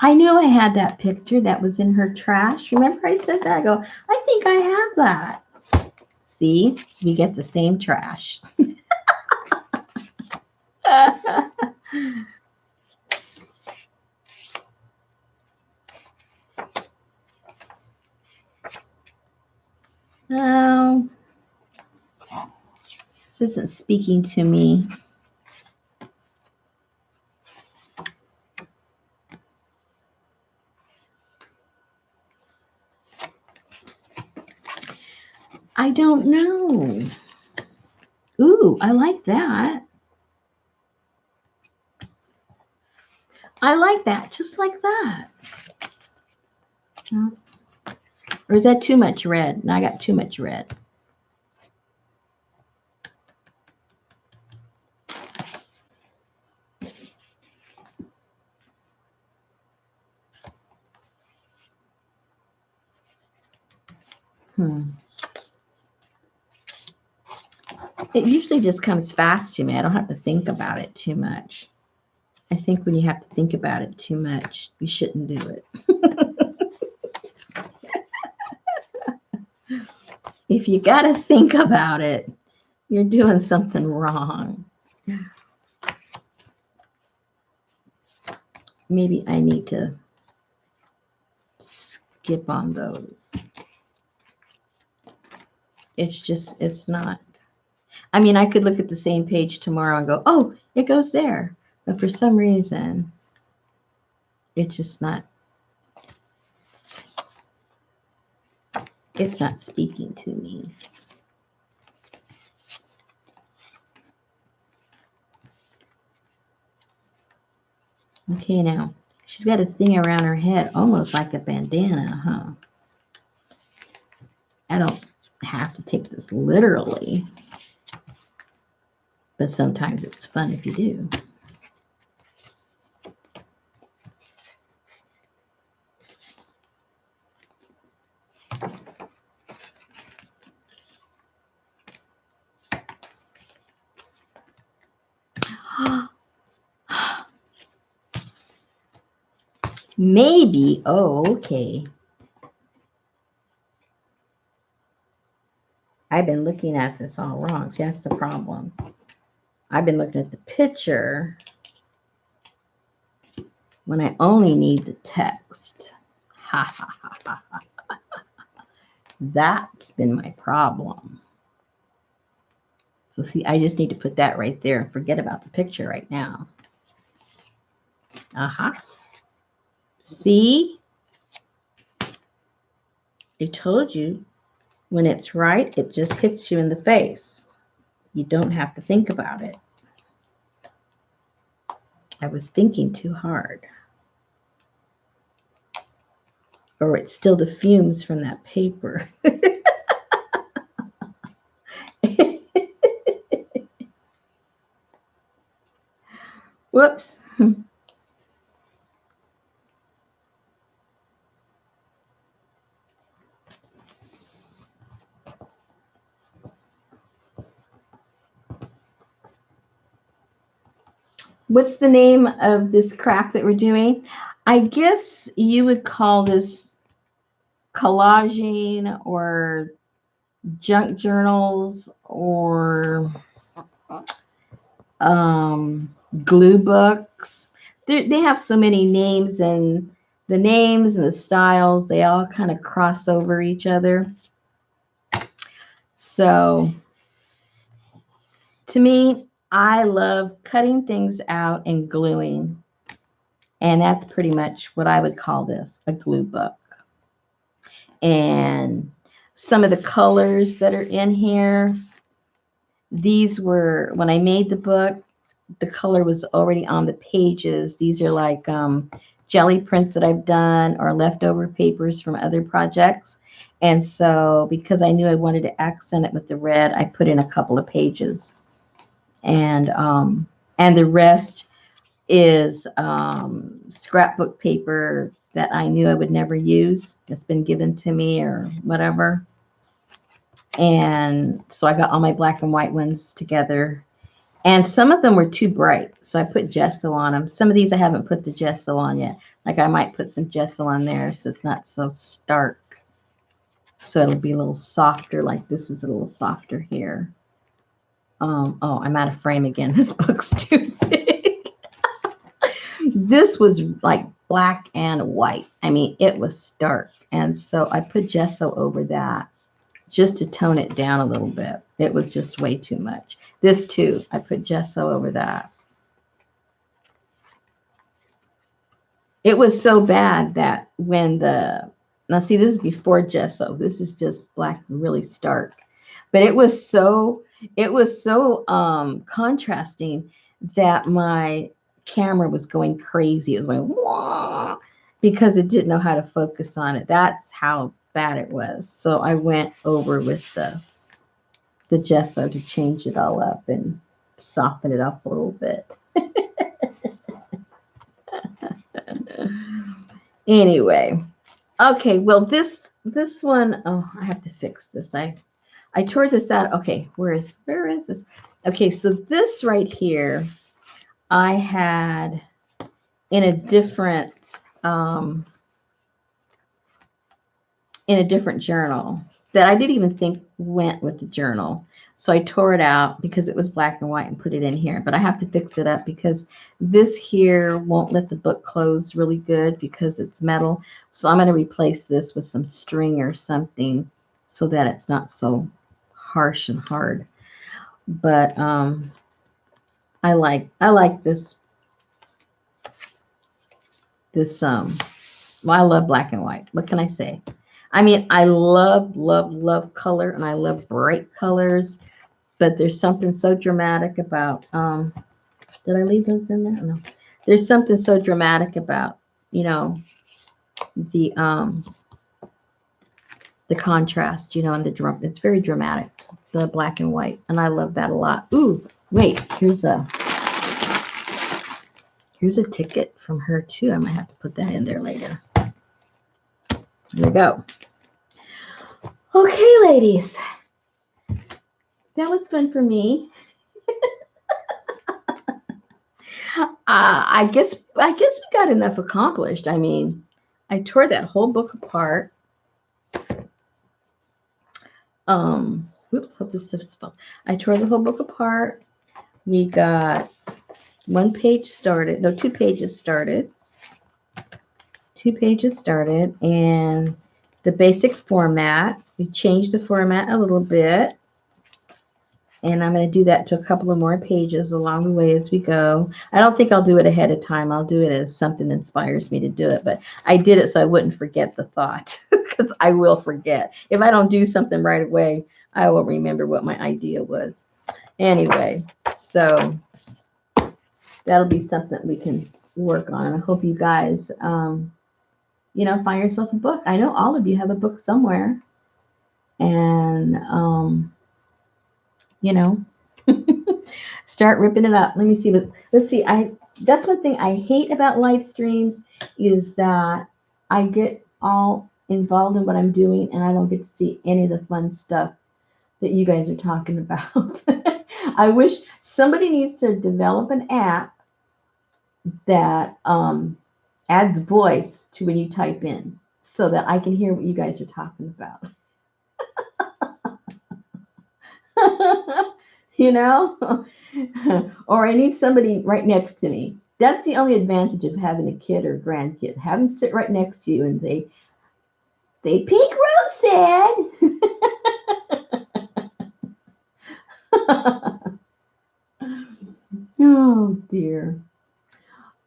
I knew I had that picture that was in her trash. Remember I said that? I go, I think I have that. See, we get the same trash. No, this isn't speaking to me. I don't know. Ooh, I like that. I like that, just like that. Or is that too much red? No, I got too much red. It usually just comes fast to me. I don't have to think about it too much. I think when you have to think about it too much, you shouldn't do it. If you got to think about it, you're doing something wrong. Maybe I need to skip on those. It's not. I mean, I could look at the same page tomorrow and go, oh, it goes there. But for some reason, it's just not. It's not speaking to me. Okay, now, she's got a thing around her head, almost like a bandana, huh? I don't have to take this literally, but sometimes it's fun if you do. Maybe, oh, okay. I've been looking at this all wrong. See, that's the problem. I've been looking at the picture when I only need the text. Ha ha ha ha ha. That's been my problem. So see, I just need to put that right there and forget about the picture right now. See? I told you When it's right, it just hits you in the face. You don't have to think about it. I was thinking too hard. Or it's still the fumes from that paper. Whoops. What's the name of this craft that we're doing? I guess you would call this collaging or junk journals or glue books. They have so many names, and the names and the styles, they all kind of cross over each other. So to me, I love cutting things out and gluing. And that's pretty much what I would call this, a glue book. And some of the colors that are in here, these were, when I made the book, the color was already on the pages. These are like jelly prints that I've done or leftover papers from other projects. And so because I knew I wanted to accent it with the red, I put in a couple of pages. And the rest is scrapbook paper that I knew I would never use. It's been given to me or whatever. And so I got all my black and white ones together. And some of them were too bright, so I put gesso on them. Some of these I haven't put the gesso on yet. Like I might put some gesso on there so it's not so stark. So it'll be a little softer, like this is a little softer here. Oh, I'm out of frame again. This book's too big. This was like black and white. I mean, it was stark. And so I put gesso over that just to tone it down a little bit. It was just way too much. This too, I put gesso over that. It was so bad that when now see, this is before gesso. This is just black, really stark. But it was so contrasting that my camera was going crazy. It was going, wah, because it didn't know how to focus on it. That's how bad it was. So I went over with the gesso to change it all up and soften it up a little bit. Anyway, okay, well this one, oh, I have to fix this. I tore this out. Okay, where is this? Okay, so this right here I had in a different journal that I didn't even think went with the journal. So I tore it out because it was black and white and put it in here. But I have to fix it up because this here won't let the book close really good because it's metal. So I'm going to replace this with some string or something so that it's not so harsh and hard. But I like this well, I love black and white. What can I say? I mean, I love color and I love bright colors, but there's something so dramatic about did I leave those in there? No. There's something so dramatic about, you know, the contrast, you know, and it's very dramatic, the black and white, and I love that a lot. Ooh, wait, here's a ticket from her too. I might have to put that in there later. Here we go. Okay, ladies, that was fun for me. I guess we got enough accomplished. I mean, I tore that whole book apart. Oops, hope this stuff is spelled. I tore the whole book apart. We got one page started. No, 2 pages started. 2 pages started, and the basic format. We changed the format a little bit. And I'm going to do that to a couple of more pages along the way as we go. I don't think I'll do it ahead of time. I'll do it as something inspires me to do it. But I did it so I wouldn't forget the thought. because I will forget. If I don't do something right away, I won't remember what my idea was. Anyway, so that'll be something we can work on. I hope you guys, find yourself a book. I know all of you have a book somewhere, and you know, start ripping it up. Let me see. Let's see. That's one thing I hate about live streams is that I get all involved in what I'm doing, and I don't get to see any of the fun stuff that you guys are talking about. I wish somebody needs to develop an app that adds voice to when you type in so that I can hear what you guys are talking about. you know? Or I need somebody right next to me. That's the only advantage of having a kid or grandkid. Have them sit right next to you and they say, Pink Rose said. Oh, dear.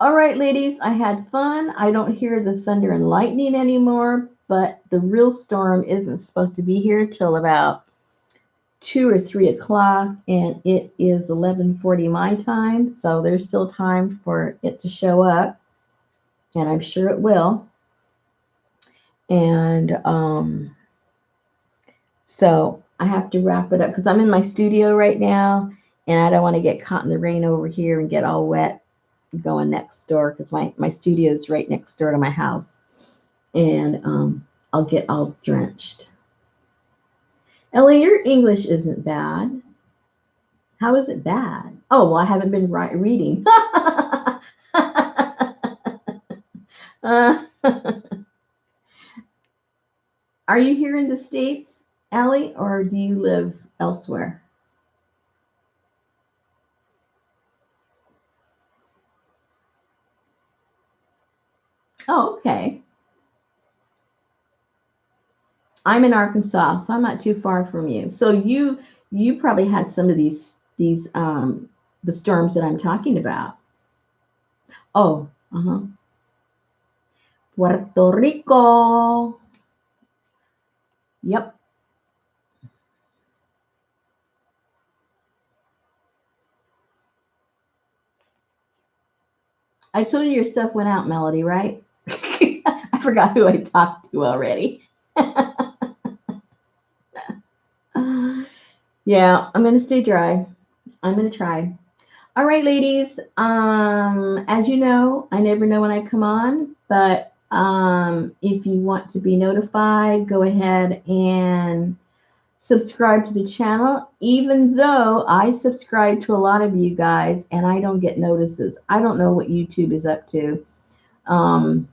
All right, ladies, I had fun. I don't hear the thunder and lightning anymore, but the real storm isn't supposed to be here till about 2 or 3 o'clock, and it is 11:40 my time, so there's still time for it to show up, and I'm sure it will. And so I have to wrap it up because I'm in my studio right now, and I don't want to get caught in the rain over here and get all wet going next door because my studio is right next door to my house, and I'll get all drenched. Ellie, your English isn't bad. How is it bad? Oh, well, I haven't been reading. Are you here in the States, Ellie, or do you live elsewhere? Oh, okay. I'm in Arkansas, so I'm not too far from you. So you probably had some of these the storms that I'm talking about. Oh, uh-huh. Puerto Rico. Yep. I told you your stuff went out, Melody, right? I forgot who I talked to already. Yeah, I'm gonna stay dry. I'm gonna try. All right, ladies. As you know, I never know when I come on, but if you want to be notified, go ahead and subscribe to the channel. Even though I subscribe to a lot of you guys and I don't get notices, I don't know what YouTube is up to. Um,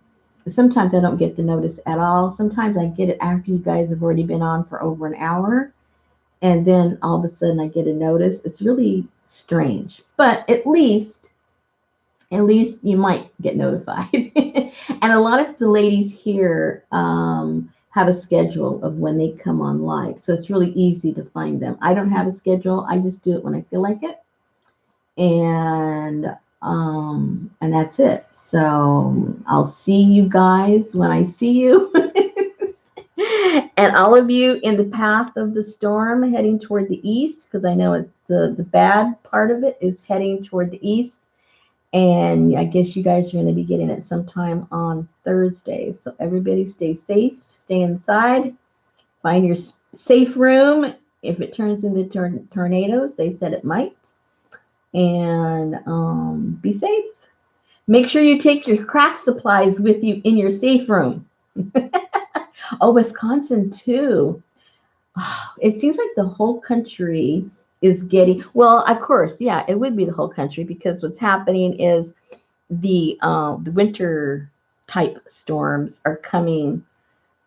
Sometimes I don't get the notice at all. Sometimes I get it after you guys have already been on for over an hour, and then all of a sudden I get a notice. It's really strange, but at least you might get notified. And a lot of the ladies here have a schedule of when they come on live, so it's really easy to find them. I don't have a schedule. I just do it when I feel like it, and that's it. So I'll see you guys when I see you. And all of you in the path of the storm heading toward the east, because I know the bad part of it is heading toward the east. And I guess you guys are going to be getting it sometime on Thursday. So everybody stay safe, stay inside, find your safe room. If it turns into tornadoes, they said it might. And be safe. Make sure you take your craft supplies with you in your safe room. Oh, Wisconsin too. Oh, it seems like the whole country is getting, well, of course, yeah, it would be the whole country because what's happening is the winter type storms are coming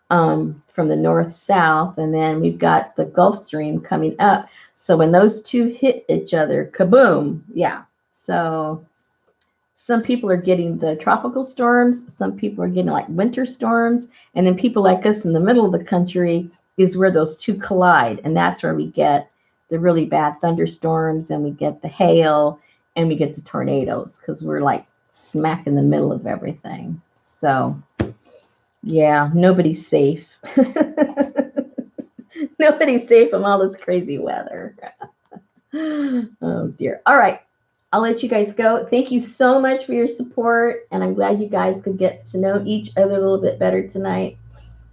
from the north south, and then we've got the Gulf Stream coming up. So when those two hit each other, kaboom, yeah. So some people are getting the tropical storms, some people are getting like winter storms, and then people like us in the middle of the country is where those two collide, and that's where we get the really bad thunderstorms, and we get the hail, and we get the tornadoes because we're like smack in the middle of everything. So Yeah, nobody's safe. Nobody's safe from all this crazy weather. Oh dear. All right. I'll let you guys go. Thank you so much for your support. And I'm glad you guys could get to know each other a little bit better tonight.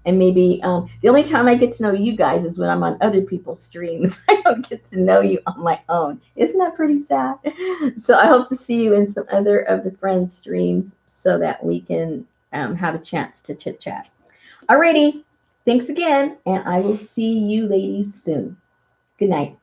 And maybe the only time I get to know you guys is when I'm on other people's streams. I don't get to know you on my own. Isn't that pretty sad? So I hope to see you in some other of the friends' streams so that we can have a chance to chit chat. Alrighty. Thanks again. And I will see you ladies soon. Good night.